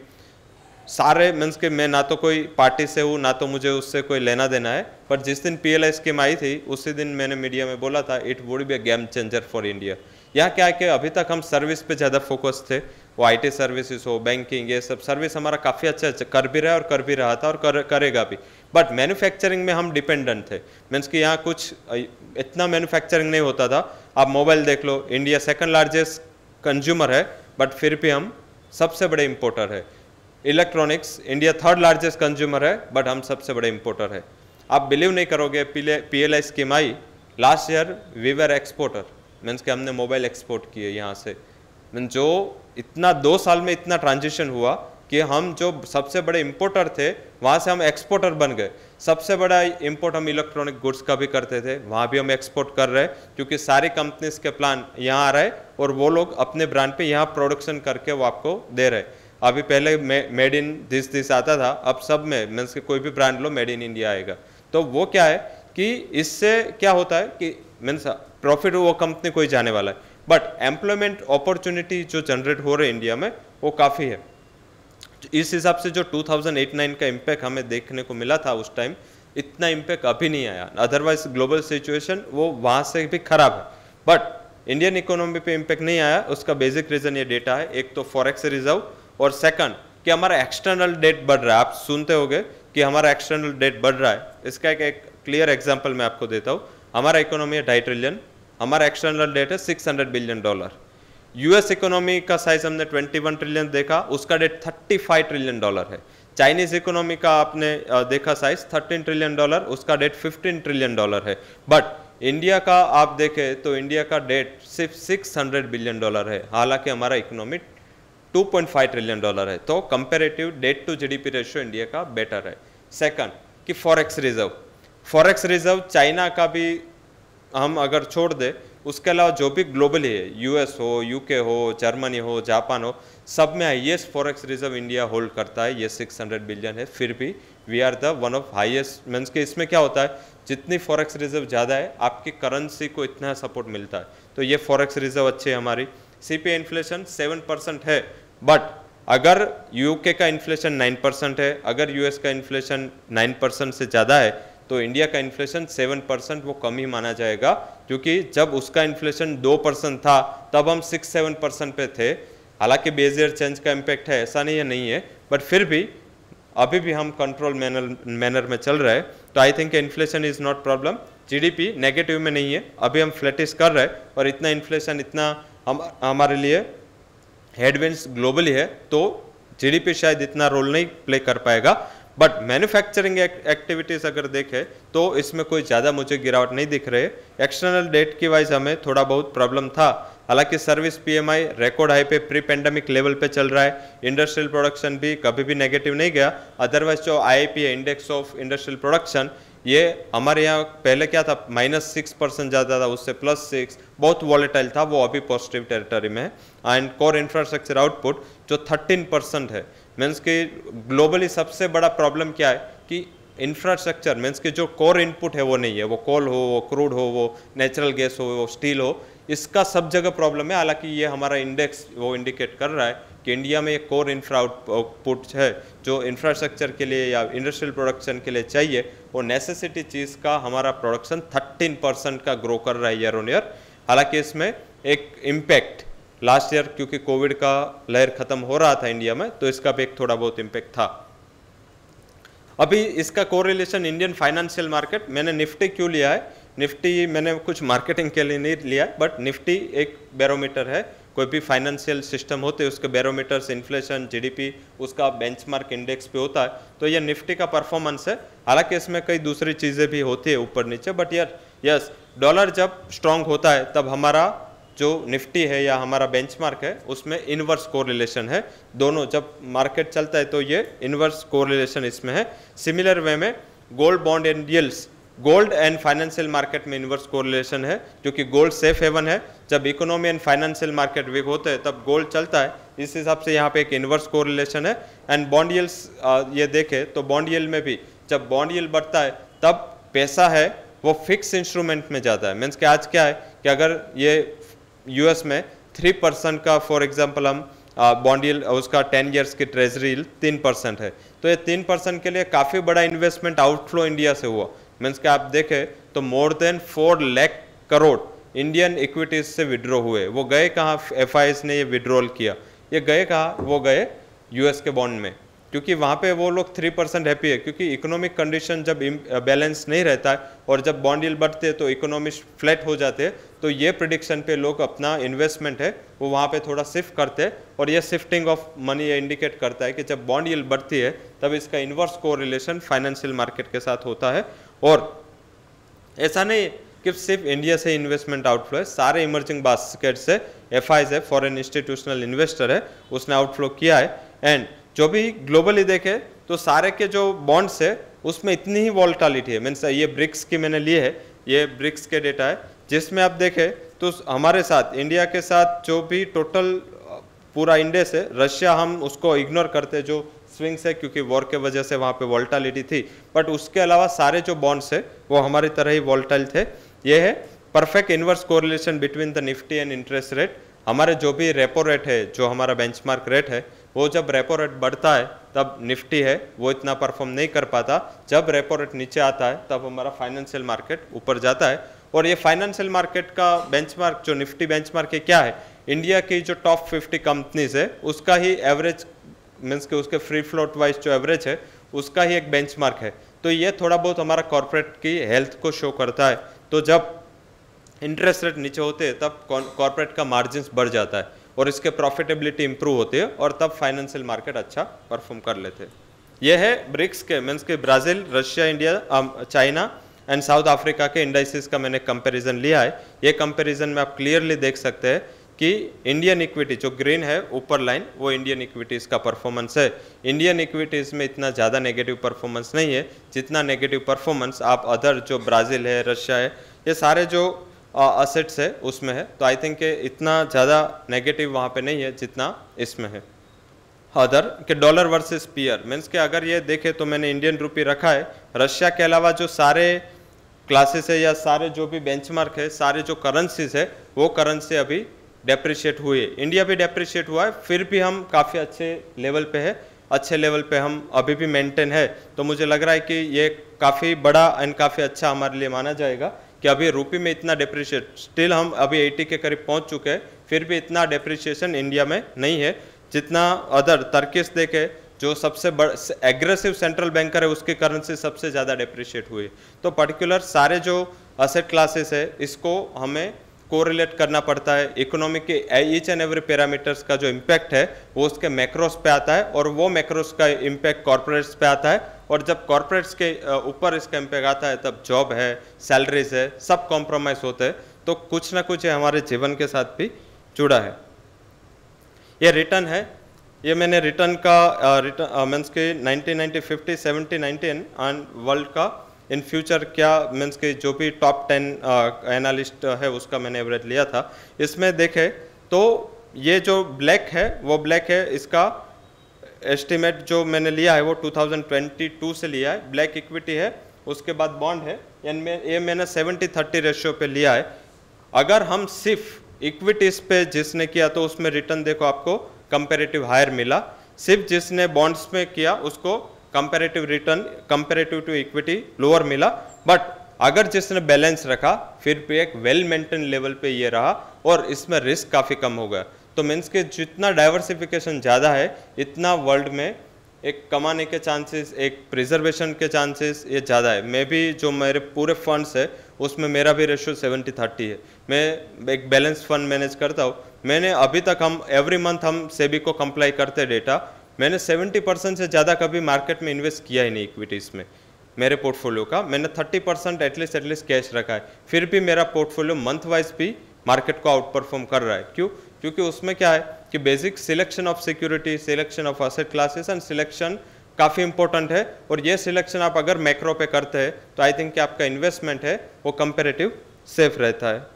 सारे मीन्स के मैं ना तो कोई पार्टी से हूँ ना तो मुझे उससे कोई लेना देना है, पर जिस दिन PLI स्कीम आई थी उसी दिन मैंने मीडिया में बोला था it would be a game changer for India. यहाँ क्या है कि अभी तक हम सर्विस पे ज़्यादा फोकस थे, वो IT सर्विसेज हो, बैंकिंग, ये सब सर्विस हमारा काफ़ी अच्छा कर भी रहा है और कर भी रहा था और करेगा भी। बट मैन्युफैक्चरिंग में हम डिपेंडेंट थे, मीन्स कि यहाँ कुछ इतना मैन्युफैक्चरिंग नहीं होता था। आप मोबाइल देख लो, इंडिया 2nd लार्जेस्ट कंज्यूमर है, बट फिर भी हम सबसे बड़े इम्पोर्टर है। Electronics, India 3rd largest consumer है, बट हम सबसे बड़े इम्पोर्टर है। आप बिलीव नहीं करोगे, PLI स्कीम आई, last year we were exporter, means कि हमने मोबाइल एक्सपोर्ट किए यहाँ से। मीन्स जो इतना 2 साल में इतना ट्रांजिशन हुआ कि हम जो सबसे बड़े इंपोर्टर थे वहाँ से हम एक्सपोर्टर बन गए। सबसे बड़ा इंपोर्ट हम इलेक्ट्रॉनिक गुड्स का भी करते थे, वहाँ भी हम एक्सपोर्ट कर रहे हैं, क्योंकि सारी कंपनीज के प्लान यहाँ आ रहा है और वो लोग अपने ब्रांड पे यहाँ प्रोडक्शन करके वो आपको दे रहे हैं। अभी पहले मेड इन दिस आता था, अब सब में मीन्स कि कोई भी brand low made in India आएगा। तो वो क्या है कि इससे क्या होता है कि मीन्स प्रॉफिट वो कंपनी कोई जाने वाला है, बट एम्प्लॉयमेंट अपॉर्चुनिटी जो जनरेट हो रहे हैं इंडिया में वो काफ़ी है। इस हिसाब से जो 2008-9 का इम्पैक्ट हमें देखने को मिला था उस टाइम, इतना इम्पैक्ट अभी नहीं आया। अदरवाइज ग्लोबल सिचुएशन वो वहाँ से भी खराब है, बट इंडियन इकोनॉमी पे इम्पैक्ट नहीं आया। उसका बेसिक रीज़न ये डेटा है, एक तो फॉरेक्स रिजर्व और सेकंड कि हमारा एक्सटर्नल डेट बढ़ रहा है। आप सुनते होंगे कि हमारा एक्सटर्नल डेट बढ़ रहा है। इसका एक क्लियर एग्जाम्पल मैं आपको देता हूँ। हमारा इकोनॉमी है 2.5 ट्रिलियन, हमारा एक्सटर्नल डेट है $600 बिलियन। US इकोनॉमी का साइज हमने 21 ट्रिलियन देखा, उसका डेट $35 ट्रिलियन है। चाइनीज इकोनॉमी का आपने देखा साइज $13 ट्रिलियन, उसका डेट $15 ट्रिलियन है। बट इंडिया का आप देखें तो इंडिया का डेट सिर्फ $600 बिलियन है, हालांकि हमारा इकोनॉमी $2.5 ट्रिलियन है। तो comparative debt to GDP ratio India का बेटर है। सेकंड कि फॉरेक्स रिजर्व चाइना का भी हम अगर छोड़ दे, उसके अलावा जो भी ग्लोबली है, US हो, UK हो, जर्मनी हो, जापान हो, सब में highest forex reserve India hold करता है। ये 600 बिलियन है, फिर भी we are the one of highest. Means कि इसमें क्या होता है, जितनी फॉरेक्स रिजर्व ज़्यादा है आपकी करेंसी को इतना सपोर्ट मिलता है। तो ये फॉरेक्स रिजर्व अच्छी है हमारी। CPI इन्फ्लेशन 7% है, बट अगर UK का इन्फ्लेशन 9% है, अगर US का इन्फ्लेशन 9% से ज़्यादा है, तो इंडिया का इन्फ्लेशन 7% वो कम ही माना जाएगा, क्योंकि जब उसका इन्फ्लेशन 2% था तब हम 6-7% पे थे। हालांकि बेस ईयर चेंज का इम्पैक्ट है, ऐसा नहीं है, बट फिर भी अभी भी हम कंट्रोल मैनर में चल रहे हैं। तो I think inflation is not problem. GDP negative में नहीं है, अभी हम फ्लैटिश कर रहे हैं, और इतना इन्फ्लेशन इतना हमारे लिए हेडविंड्स ग्लोबली है, तो GDP शायद इतना रोल नहीं प्ले कर पाएगा। बट मैन्युफैक्चरिंग एक्टिविटीज़ अगर देखें तो इसमें कोई ज़्यादा मुझे गिरावट नहीं दिख रही है। एक्सटर्नल डेट की वाइज हमें थोड़ा बहुत प्रॉब्लम था, हालांकि सर्विस PMI रिकॉर्ड हाई पे प्री पेंडेमिक लेवल पे चल रहा है। इंडस्ट्रियल प्रोडक्शन भी कभी भी नेगेटिव नहीं गया। अदरवाइज जो IIP है, इंडेक्स ऑफ इंडस्ट्रियल प्रोडक्शन, ये हमारे यहाँ पहले क्या था, -6% जाता था, उससे +6, बहुत वॉलेटाइल था, वो अभी पॉजिटिव टेरिटरी में है। एंड कोर इंफ्रास्ट्रक्चर आउटपुट जो 13% है, मीन्स कि ग्लोबली सबसे बड़ा प्रॉब्लम क्या है कि इंफ्रास्ट्रक्चर मीन्स कि जो कोर इनपुट है वो नहीं है, वो कोल हो, वो क्रूड हो, वो नेचुरल गैस हो, वो स्टील हो, इसका सब जगह प्रॉब्लम है। हालांकि ये हमारा इंडेक्स वो इंडिकेट कर रहा है कि इंडिया में एक कोर इंफ्रा आउटपुट है जो इंफ्रास्ट्रक्चर के लिए या इंडस्ट्रियल प्रोडक्शन के लिए चाहिए, वो नेसेसिटी चीज़ का हमारा प्रोडक्शन 13% का ग्रो कर रहा है ईयर ऑन ईयर। हालांकि इसमें एक इम्पैक्ट लास्ट ईयर क्योंकि कोविड का लहर खत्म हो रहा था इंडिया में, तो इसका भी एक थोड़ा बहुत इम्पैक्ट था। अभी इसका कोरिलेशन इंडियन फाइनेंशियल मार्केट, मैंने निफ्टी क्यों लिया है, निफ्टी मैंने कुछ मार्केटिंग के लिए नहीं लिया, बट निफ्टी एक बैरोमीटर है, कोई भी फाइनेंशियल सिस्टम होते हैं उसके बैरोमीटर्स, इन्फ्लेशन, जीडीपी, उसका बेंचमार्क इंडेक्स पे होता है, तो ये निफ्टी का परफॉर्मेंस है। हालांकि इसमें कई दूसरी चीज़ें भी होती है ऊपर नीचे, बट यार यस, डॉलर जब स्ट्रांग होता है तब हमारा जो निफ्टी है या हमारा बेंचमार्क है उसमें इनवर्स कोरिलेशन है। दोनों जब मार्केट चलता है तो ये इनवर्स कोरिलेशन इसमें है। सिमिलर वे में gold, bond and yields, gold and financial market में इनवर्स कोरिलेशन है, क्योंकि गोल्ड सेफ हेवन है। जब economy and financial market weak होते हैं तब गोल्ड चलता है, इस हिसाब से यहाँ पे एक इनवर्स कोरिलेशन है। एंड बॉन्ड यील्ड्स ये देखें तो बॉन्ड यील्ड में भी जब बॉन्ड यील्ड बढ़ता है तब पैसा है वो फिक्स इंस्ट्रूमेंट में जाता है। मीन्स कि आज क्या है कि अगर ये यूएस में 3% का फॉर एग्जांपल हम बॉन्ड यील्ड, उसका 10 ईयर्स की ट्रेजरी यील्ड 3% है, तो ये 3% के लिए काफ़ी बड़ा इन्वेस्टमेंट आउटफ्लो इंडिया से हुआ। मीन्स कि आप देखें तो more then 4 lakh crore Indian equities से विड्रॉ हुए। वो गए कहाँ, एफआईएस ने ये विड्रॉल किया, ये गए कहाँ, वो गए यूएस के बॉन्ड में, क्योंकि वहाँ पे वो लोग 3% हैप्पी है, क्योंकि इकोनॉमिक कंडीशन जब बैलेंस नहीं रहता है और जब बॉन्ड यील्ड बढ़ते हैं तो इकोनॉमी फ्लैट हो जाते हैं, तो ये प्रिडिक्शन पे लोग अपना इन्वेस्टमेंट है वो वहाँ पे थोड़ा शिफ्ट करते हैं। और ये शिफ्टिंग ऑफ मनी ये इंडिकेट करता है कि जब बॉन्ड यील्ड बढ़ती है तब इसका इन्वर्स कोरिलेशन फाइनेंशियल मार्केट के साथ होता है। और ऐसा नहीं कि सिर्फ इंडिया से इन्वेस्टमेंट आउटफ्लो है, सारे इमर्जिंग बास्केट से एफआईज है, फॉरेन इंस्टीट्यूशनल इन्वेस्टर है, उसने आउटफ्लो किया है। एंड जो भी ग्लोबली देखे तो सारे के जो बॉन्ड्स है उसमें इतनी ही वॉलेटिलिटी है। मीन्स ये ब्रिक्स की मैंने लिए है, ये ब्रिक्स के डेटा है, जिसमें आप देखें तो हमारे साथ इंडिया के साथ जो भी टोटल पूरा इंडेक्स है, रशिया हम उसको इग्नोर करते जो स्विंग्स है क्योंकि वॉर के वजह से वहाँ पे वॉलेटिलिटी थी, बट उसके अलावा सारे जो बॉन्ड्स है वो हमारी तरह ही वॉलेटाइल थे। ये है perfect inverse correlation between the Nifty and interest rate. हमारे जो भी रेपो रेट है, जो हमारा बेंचमार्क रेट है, वो जब रेपो रेट बढ़ता है तब निफ्टी है वो इतना परफॉर्म नहीं कर पाता, जब रेपो रेट नीचे आता है तब हमारा फाइनेंशियल मार्केट ऊपर जाता है। और ये फाइनेंशियल मार्केट का बेंचमार्क जो निफ्टी बेंचमार्क है क्या है, इंडिया की जो टॉप 50 कंपनीज है उसका ही एवरेज, मीन्स के उसके फ्री फ्लोट वाइज जो एवरेज है उसका ही एक बेंचमार्क है। तो ये थोड़ा बहुत हमारा कॉर्पोरेट की हेल्थ को शो करता है। तो जब इंटरेस्ट रेट नीचे होते हैं तब कॉर्पोरेट का मार्जिन बढ़ जाता है और इसके प्रॉफिटेबिलिटी इंप्रूव होती है और तब फाइनेंशियल मार्केट अच्छा परफॉर्म कर लेते हैं। यह है ब्रिक्स के, मीन्स के Brazil, Russia, India, China and south Africa के इंडाइसिस का मैंने कंपैरिजन लिया है। ये कंपैरिजन में आप क्लियरली देख सकते हैं कि इंडियन इक्विटी जो ग्रीन है ऊपर लाइन वो इंडियन इक्विटीज़ का परफॉर्मेंस है। इंडियन इक्विटीज़ में इतना ज़्यादा नेगेटिव परफॉर्मेंस नहीं है जितना नेगेटिव परफॉर्मेंस आप अदर जो ब्राज़ील है, रशिया है, ये सारे जो असेट्स है उसमें है। तो आई थिंक इतना ज़्यादा नेगेटिव वहाँ पे नहीं है जितना इसमें है। अदर के डॉलर वर्सेस पीयर, मीन्स के अगर ये देखें तो मैंने इंडियन रुपी रखा है, रशिया के अलावा जो सारे क्लासेस है या सारे जो भी बेंचमार्क है, सारे जो करेंसीज है वो करेंसी अभी डेप्रिशिएट हुई है। इंडिया भी डेप्रिशिएट हुआ है, फिर भी हम काफ़ी अच्छे लेवल पे है, अच्छे लेवल पे हम अभी भी मेंटेन है। तो मुझे लग रहा है कि ये काफ़ी बड़ा एंड काफ़ी अच्छा हमारे लिए माना जाएगा कि अभी रुपी में इतना डेप्रिशिएट, स्टिल हम अभी 80 के करीब पहुंच चुके हैं, फिर भी इतना डेप्रिशिएशन इंडिया में नहीं है जितना अदर तर्किश देखे जो सबसे बड़ा एग्रेसिव सेंट्रल बैंकर है उसकी करेंसी सबसे ज़्यादा डेप्रिशिएट हुई। तो पर्टिकुलर सारे जो असेट क्लासेस है इसको हमें कोरिलेट करना पड़ता है। इकोनॉमिक के ईच एंड एवरी पैरामीटर्स का जो इम्पैक्ट है वो उसके मैक्रोस पे आता है और वो मैक्रोस का इम्पैक्ट कॉर्पोरेट्स पे आता है, और जब कॉर्पोरेट्स के ऊपर इसका इम्पैक्ट आता है तब जॉब है, सैलरीज है, सब कॉम्प्रोमाइज होते हैं। तो कुछ ना कुछ हमारे जीवन के साथ भी जुड़ा है। ये रिटर्न है, ये मैंने रिटर्न का मीन्स के 1990, 50, 70, 90 एंड वर्ल्ड का इन फ्यूचर क्या मीन्स कि जो भी टॉप 10 एनालिस्ट है उसका मैंने एवरेज लिया था, इसमें देखे तो ये जो ब्लैक है वो ब्लैक है, इसका एस्टिमेट जो मैंने लिया है वो 2022 से लिया है। ब्लैक इक्विटी है, उसके बाद बॉन्ड है, ये मैंने 70-30 रेशियो पे लिया है। अगर हम सिर्फ इक्विटीज पे जिसने किया तो उसमें रिटर्न देखो आपको कंपेरेटिव हायर मिला, सिर्फ जिसने बॉन्ड्स में किया उसको comparative return comparative to equity lower मिला। बट अगर जिसने बैलेंस रखा फिर भी एक वेल मेंटेन लेवल पे ये रहा और इसमें रिस्क काफ़ी कम हो गया। तो मीन्स के जितना डाइवर्सिफिकेशन ज़्यादा है इतना वर्ल्ड में एक कमाने के चांसेस, एक प्रिजर्वेशन के चांसेस ये ज़्यादा है। मैं भी जो मेरे पूरे फंड्स है उसमें मेरा भी रेशियो 70-30 है। मैं एक बैलेंस फंड मैनेज करता हूँ। मैंने अभी तक हम एवरी मंथ हम सेबी को कंप्लाई करते डेटा, मैंने 70% से ज़्यादा कभी मार्केट में इन्वेस्ट किया ही नहीं इक्विटीज़ में मेरे पोर्टफोलियो का। मैंने 30% एटलीस्ट कैश रखा है, फिर भी मेरा पोर्टफोलियो मंथ वाइज भी मार्केट को आउट परफॉर्म कर रहा है। क्यों? क्योंकि उसमें क्या है कि basic selection of security, selection of asset classes and selection काफ़ी इंपॉर्टेंट है। और ये सिलेक्शन आप अगर मैक्रो पे करते हैं तो आई थिंक कि आपका इन्वेस्टमेंट है वो कंपेरेटिव सेफ रहता है।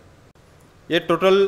ये टोटल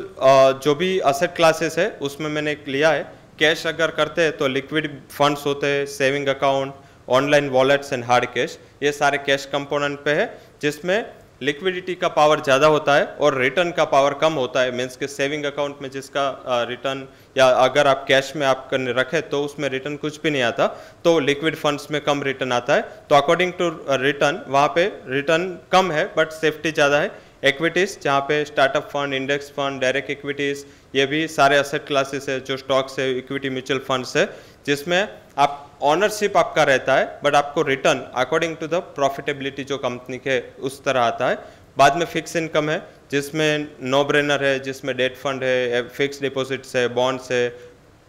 जो भी एसेट क्लासेस है उसमें मैंने एक लिया है। कैश अगर करते हैं तो लिक्विड फंड्स होते हैं, saving account, online wallets and hard cash, ये सारे कैश कंपोनेंट पे है, जिसमें लिक्विडिटी का पावर ज़्यादा होता है और रिटर्न का पावर कम होता है। मीन्स के सेविंग अकाउंट में जिसका रिटर्न या अगर आप कैश में आप करने रखें तो उसमें रिटर्न कुछ भी नहीं आता, तो लिक्विड फंड्स में कम रिटर्न आता है। तो अकॉर्डिंग टू रिटर्न वहाँ पे रिटर्न कम है बट सेफ्टी ज़्यादा है। इक्विटीज़ जहाँ पे startup fund, index fund, direct equities, ये भी सारे एसेट क्लासेस है जो स्टॉक्स है, इक्विटी म्यूचुअल फंड्स है, जिसमें आप ऑनरशिप आपका रहता है बट आपको return according to the profitability जो कंपनी के उस तरह आता है। बाद में फिक्स इनकम है जिसमें नो ब्रेनर है, जिसमें डेट फंड है, फिक्स डिपॉजिट्स है, बॉन्ड्स है,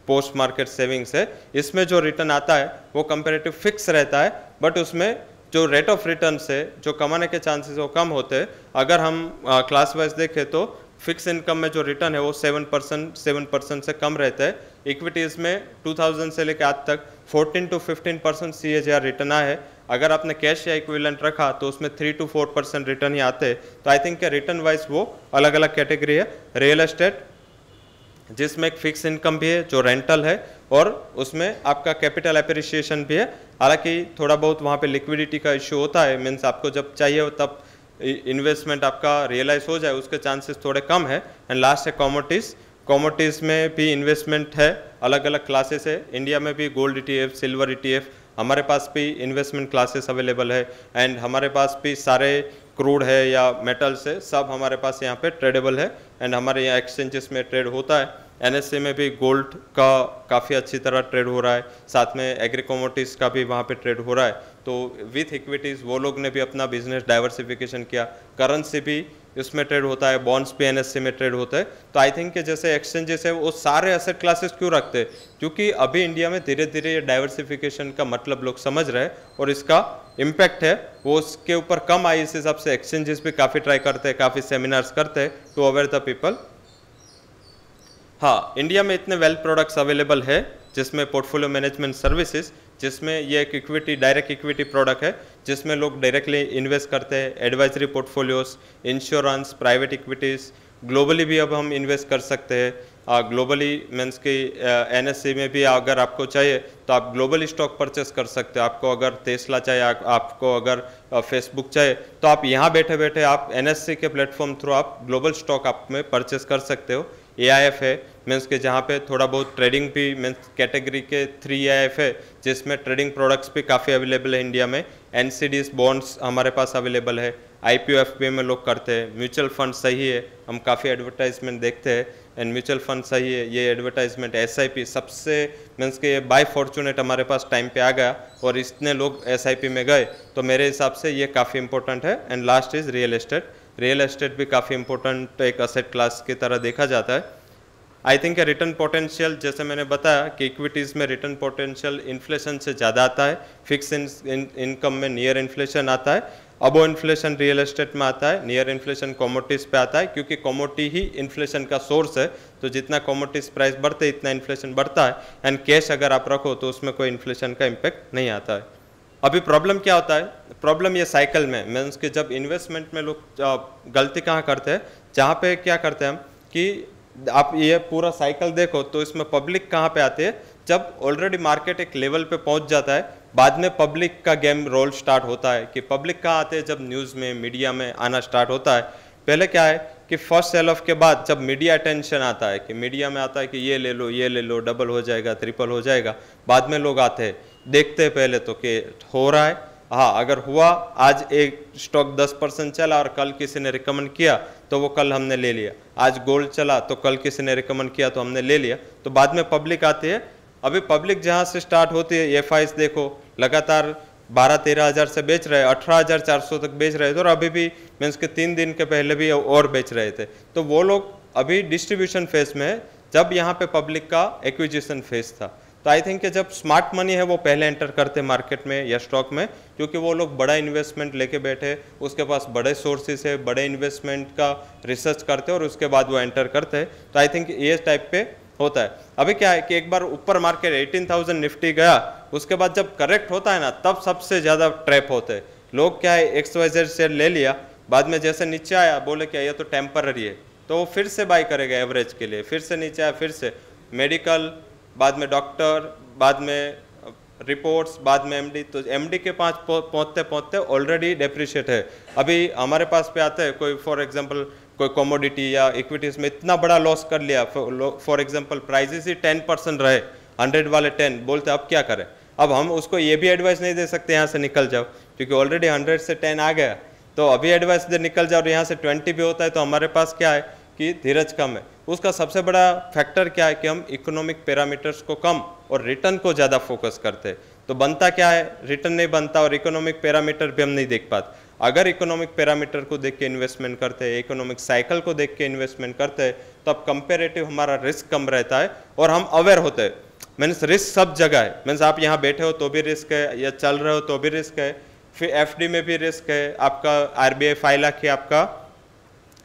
पोस्ट मार्केट सेविंग्स है। इसमें जो रिटर्न आता है वो कंपेरेटिव फिक्स रहता है बट उसमें जो रेट ऑफ रिटर्न से जो कमाने के चांसेस वो कम होते हैं। अगर हम क्लास वाइज देखें तो फिक्स इनकम में जो रिटर्न है वो 7% से कम रहता है। इक्विटीज़ में 2000 से लेकर आज तक 14 to 15% CAGR रिटर्न आया है। अगर आपने कैश या इक्विवेलेंट रखा तो उसमें 3 to 4% रिटर्न ही आते हैं। तो आई थिंक रिटर्न वाइज वो अलग अलग कैटेगरी है। रियल एस्टेट जिसमें एक फिक्स इनकम भी है जो रेंटल है और उसमें आपका कैपिटल एप्रिसिएशन भी है। हालांकि थोड़ा बहुत वहाँ पे लिक्विडिटी का इशू होता है, मीन्स आपको जब चाहिए हो तब इन्वेस्टमेंट आपका रियलाइज हो जाए, उसके चांसेस थोड़े कम है। एंड लास्ट है कमोडिटीज़। कमोडिटीज़ में भी इन्वेस्टमेंट है, अलग अलग क्लासेस है। इंडिया में भी गोल्ड ETF, सिल्वर ETF, हमारे पास भी इन्वेस्टमेंट क्लासेस अवेलेबल है। एंड हमारे पास भी सारे क्रूड है या मेटल्स है, सब हमारे पास यहाँ पे ट्रेडेबल है। एंड हमारे यहाँ एक्सचेंजेस में ट्रेड होता है। NSE में भी गोल्ड का काफ़ी अच्छी तरह ट्रेड हो रहा है, साथ में एग्री कमोडिटीज़ का भी वहाँ पे ट्रेड हो रहा है। तो विथ इक्विटीज़ वो लोग ने भी अपना बिजनेस डाइवर्सिफिकेशन किया। करेंसी भी इसमें ट्रेड होता है, बॉन्ड्स भी NSE में ट्रेड होता है। तो आई थिंक कि जैसे एक्सचेंजेस है वो सारे एसेट क्लासेस क्यों रखते हैं, क्योंकि अभी इंडिया में धीरे धीरे ये डाइवर्सिफिकेशन का मतलब लोग समझ रहे हैं और इसका इम्पैक्ट है वो उसके ऊपर कम आई। इस हिसाब से एक्सचेंजेस भी काफ़ी ट्राई करते हैं, काफ़ी सेमिनार्स करते हैं टू अवेयर द पीपल। हाँ, इंडिया में इतने वेल प्रोडक्ट्स अवेलेबल है जिसमें पोर्टफोलियो मैनेजमेंट सर्विसेज, जिसमें ये एक इक्विटी डायरेक्ट इक्विटी प्रोडक्ट है जिसमें लोग डायरेक्टली इन्वेस्ट करते हैं, advisory portfolios, insurance, private equities. Globally भी अब हम इन्वेस्ट कर सकते हैं। ग्लोबली मीन्स कि NSE में भी अगर आपको चाहिए तो आप ग्लोबली स्टॉक परचेस कर सकते हो। आपको अगर टेस्ला चाहिए, आपको अगर फेसबुक चाहिए तो आप यहाँ बैठे बैठे आप NSE के प्लेटफॉर्म थ्रू आप ग्लोबल स्टॉक आप में परचेस कर सकते हो। AIF है मीन्स के जहाँ पे थोड़ा बहुत ट्रेडिंग भी मीन्स कैटेगरी के 3 AIF है जिसमें ट्रेडिंग प्रोडक्ट्स भी काफ़ी अवेलेबल है इंडिया में। NCDs बॉन्ड्स हमारे पास अवेलेबल है। IPO FPO में लोग करते हैं। म्यूचुअल फंड सही है, हम काफ़ी एडवर्टाइजमेंट देखते हैं एंड म्यूचुअल फंड सही है। ये एडवर्टाइजमेंट SIP सबसे मीन्स के बाय फॉर्चुनेट हमारे पास टाइम पे आ गया और इतने लोग SIP में गए, तो मेरे हिसाब से ये काफ़ी इंपॉर्टेंट है। And last is real estate. Real estate भी काफ़ी इंपॉर्टेंट एक असेट क्लास की तरह देखा जाता है। आई थिंक रिटर्न पोटेंशियल जैसे मैंने बताया कि इक्विटीज़ में रिटर्न पोटेंशियल इन्फ्लेशन से ज़्यादा आता है, फिक्स इनकम में नियर इन्फ्लेशन आता है, अबो इन्फ्लेशन रियल एस्टेट में आता है, नियर इन्फ्लेशन कमोडिटीज़ पे आता है, क्योंकि कमोडिटी ही इन्फ्लेशन का सोर्स है। तो जितना कमोडिटीज़ प्राइस बढ़ते इतना इन्फ्लेशन बढ़ता है। एंड कैश अगर आप रखो तो उसमें कोई इन्फ्लेशन का इम्पैक्ट नहीं आता है। अभी प्रॉब्लम क्या होता है, प्रॉब्लम ये साइकिल में मीन्स कि जब इन्वेस्टमेंट में लोग गलती कहाँ करते हैं, जहाँ पे क्या करते हैं हम कि आप ये पूरा साइकिल देखो तो इसमें पब्लिक कहाँ पे आती है, जब ऑलरेडी मार्केट एक लेवल पे पहुंच जाता है, बाद में पब्लिक का गेम रोल स्टार्ट होता है कि पब्लिक कहाँ आते हैं, जब न्यूज़ में मीडिया में आना स्टार्ट होता है। पहले क्या है कि फर्स्ट सेल ऑफ के बाद जब मीडिया अटेंशन आता है कि मीडिया में आता है कि ये ले लो डबल हो जाएगा ट्रिपल हो जाएगा, बाद में लोग आते हैं देखते हैं पहले तो कि हो रहा है, हाँ अगर हुआ आज एक स्टॉक 10% चला और कल किसी ने रिकमेंड किया तो वो कल हमने ले लिया, आज गोल्ड चला तो कल किसी ने रिकमेंड किया तो हमने ले लिया, तो बाद में पब्लिक आती है। अभी पब्लिक जहाँ से स्टार्ट होती है, एफआईज देखो लगातार 12-13 हज़ार से बेच रहे, 18,400 तक बेच रहे थे, और अभी भी मीन्स के 3 दिन के पहले भी और बेच रहे थे। तो वो लोग अभी डिस्ट्रीब्यूशन फेज में है, जब यहाँ पे पब्लिक का एक्विजिशन फेज था। तो आई थिंक कि जब स्मार्ट मनी है वो पहले एंटर करते मार्केट में या स्टॉक में, क्योंकि वो लोग बड़ा इन्वेस्टमेंट लेके बैठे, उसके पास बड़े सोर्सेस है, बड़े इन्वेस्टमेंट का रिसर्च करते और उसके बाद वो एंटर करते हैं। तो आई थिंक ये टाइप पे होता है। अभी क्या है कि एक बार ऊपर मार्केट 18,000 निफ्टी गया, उसके बाद जब करेक्ट होता है ना, तब सबसे ज़्यादा ट्रैप होते हैं लोग। क्या है XYZ शेयर ले लिया, बाद में जैसे नीचे आया बोले क्या ये तो टेम्पररी है, तो वो फिर से बाय करेगा एवरेज के लिए, फिर से नीचे आया, फिर से मेडिकल, बाद में डॉक्टर, बाद में रिपोर्ट्स, बाद में एमडी। तो एमडी के पास पहुँचते पहुँचते ऑलरेडी डेप्रिशिएट है। अभी हमारे पास पे आते हैं कोई फॉर एग्जांपल कोई कमोडिटी या इक्विटीज में इतना बड़ा लॉस कर लिया, फॉर एग्जांपल प्राइजेस ही 10% रहे, 100 वाले 10, बोलते अब क्या करें। अब हम उसको ये भी एडवाइस नहीं दे सकते यहाँ से निकल जाओ, क्योंकि ऑलरेडी 100 से 10 आ गया, तो अभी एडवाइस दे निकल जाओ और यहाँ से 20 भी होता है, तो हमारे पास क्या है कि धीरज कम है। उसका सबसे बड़ा फैक्टर क्या है कि हम इकोनॉमिक पैरामीटर्स को कम और रिटर्न को ज़्यादा फोकस करते हैं। तो बनता क्या है, रिटर्न नहीं बनता और इकोनॉमिक पैरामीटर भी हम नहीं देख पाते। अगर इकोनॉमिक पैरामीटर को देख के इन्वेस्टमेंट करते हैं, इकोनॉमिक साइकिल को देख के इन्वेस्टमेंट करते हैं, तो अब कंपेरेटिव हमारा रिस्क कम रहता है और हम अवेयर होते हैं। मीन्स रिस्क सब जगह है, मीन्स आप यहाँ बैठे हो तो भी रिस्क है, या चल रहे हो तो भी रिस्क है, फिर एफडी में भी रिस्क है, आपका आरबीआई 5 लाख की आपका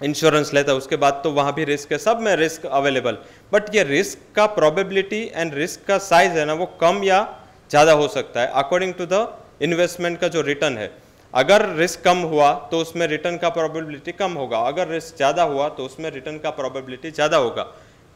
इंश्योरेंस लेता है, उसके बाद तो वहाँ भी रिस्क है, सब में रिस्क अवेलेबल। बट ये रिस्क का प्रोबेबिलिटी एंड रिस्क का साइज है ना, वो कम या ज़्यादा हो सकता है अकॉर्डिंग टू द इन्वेस्टमेंट का जो रिटर्न है। अगर रिस्क कम हुआ तो उसमें रिटर्न का प्रोबेबिलिटी कम होगा, अगर रिस्क ज़्यादा हुआ तो उसमें रिटर्न का प्रोबेबिलिटी ज़्यादा होगा।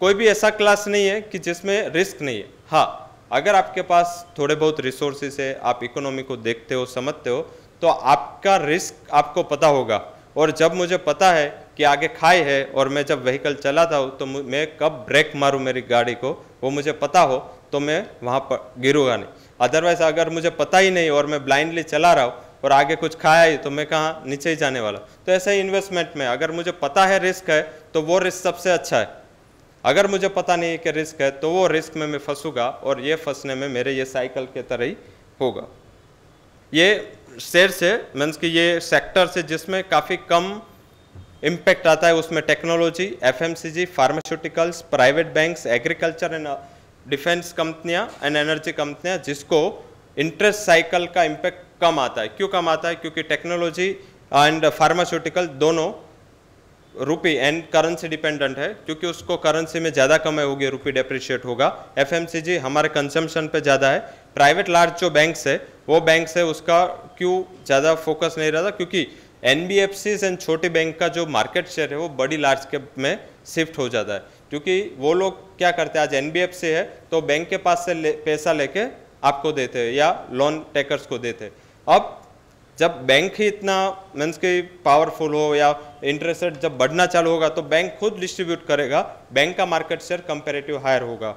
कोई भी ऐसा क्लास नहीं है कि जिसमें रिस्क नहीं है। हाँ, अगर आपके पास थोड़े बहुत रिसोर्सेस है, आप इकोनॉमी को देखते हो, समझते हो, तो आपका रिस्क आपको पता होगा। और जब मुझे पता है कि आगे खाई है और मैं जब व्हीकल चलाता हूँ तो मैं कब ब्रेक मारूँ मेरी गाड़ी को, वो मुझे पता हो तो मैं वहाँ पर गिरूँगा नहीं। अदरवाइज अगर मुझे पता ही नहीं और मैं ब्लाइंडली चला रहा हूँ और आगे कुछ खाया ही, तो मैं कहाँ नीचे ही जाने वाला। तो ऐसा ही इन्वेस्टमेंट में अगर मुझे पता है रिस्क है तो वो रिस्क सबसे अच्छा है। अगर मुझे पता नहीं है कि रिस्क है तो वो रिस्क में मैं फंसूंगा और ये फंसने में मेरे ये साइकिल के तरह ही होगा। ये शेयर से मीन्स कि ये सेक्टर से जिसमें काफ़ी कम इम्पैक्ट आता है, उसमें technology, FMCG, pharmaceuticals, private banks, agriculture and defence कंपनियां एंड एनर्जी कंपनियां, जिसको इंटरेस्ट साइकिल का इम्पैक्ट कम आता है। क्यों कम आता है? क्योंकि टेक्नोलॉजी एंड फार्मास्यूटिकल दोनों रुपी एंड करेंसी डिपेंडेंट है, क्योंकि उसको करेंसी में ज़्यादा कमाई होगी, रुपी डेप्रिशिएट होगा। एफएमसीजी हमारे कंजम्पशन पे ज़्यादा है। प्राइवेट लार्ज जो बैंक्स है वो बैंक्स है, उसका क्यों ज़्यादा फोकस नहीं रहता? क्योंकि एनबीएफसीज एंड छोटी बैंक का जो मार्केट शेयर है वो बड़ी लार्ज कैप में शिफ्ट हो जाता है, क्योंकि वो लोग क्या करते हैं, आज एनबीएफसी है तो बैंक के पास से पैसा लेके आपको देते हैं या लोन टेकर्स को देते हैं। अब जब बैंक ही इतना मीन्स कि पावरफुल हो या इंटरेस्ट रेट जब बढ़ना चालू होगा तो बैंक खुद डिस्ट्रीब्यूट करेगा, बैंक का मार्केट शेयर कंपेरेटिव हायर होगा।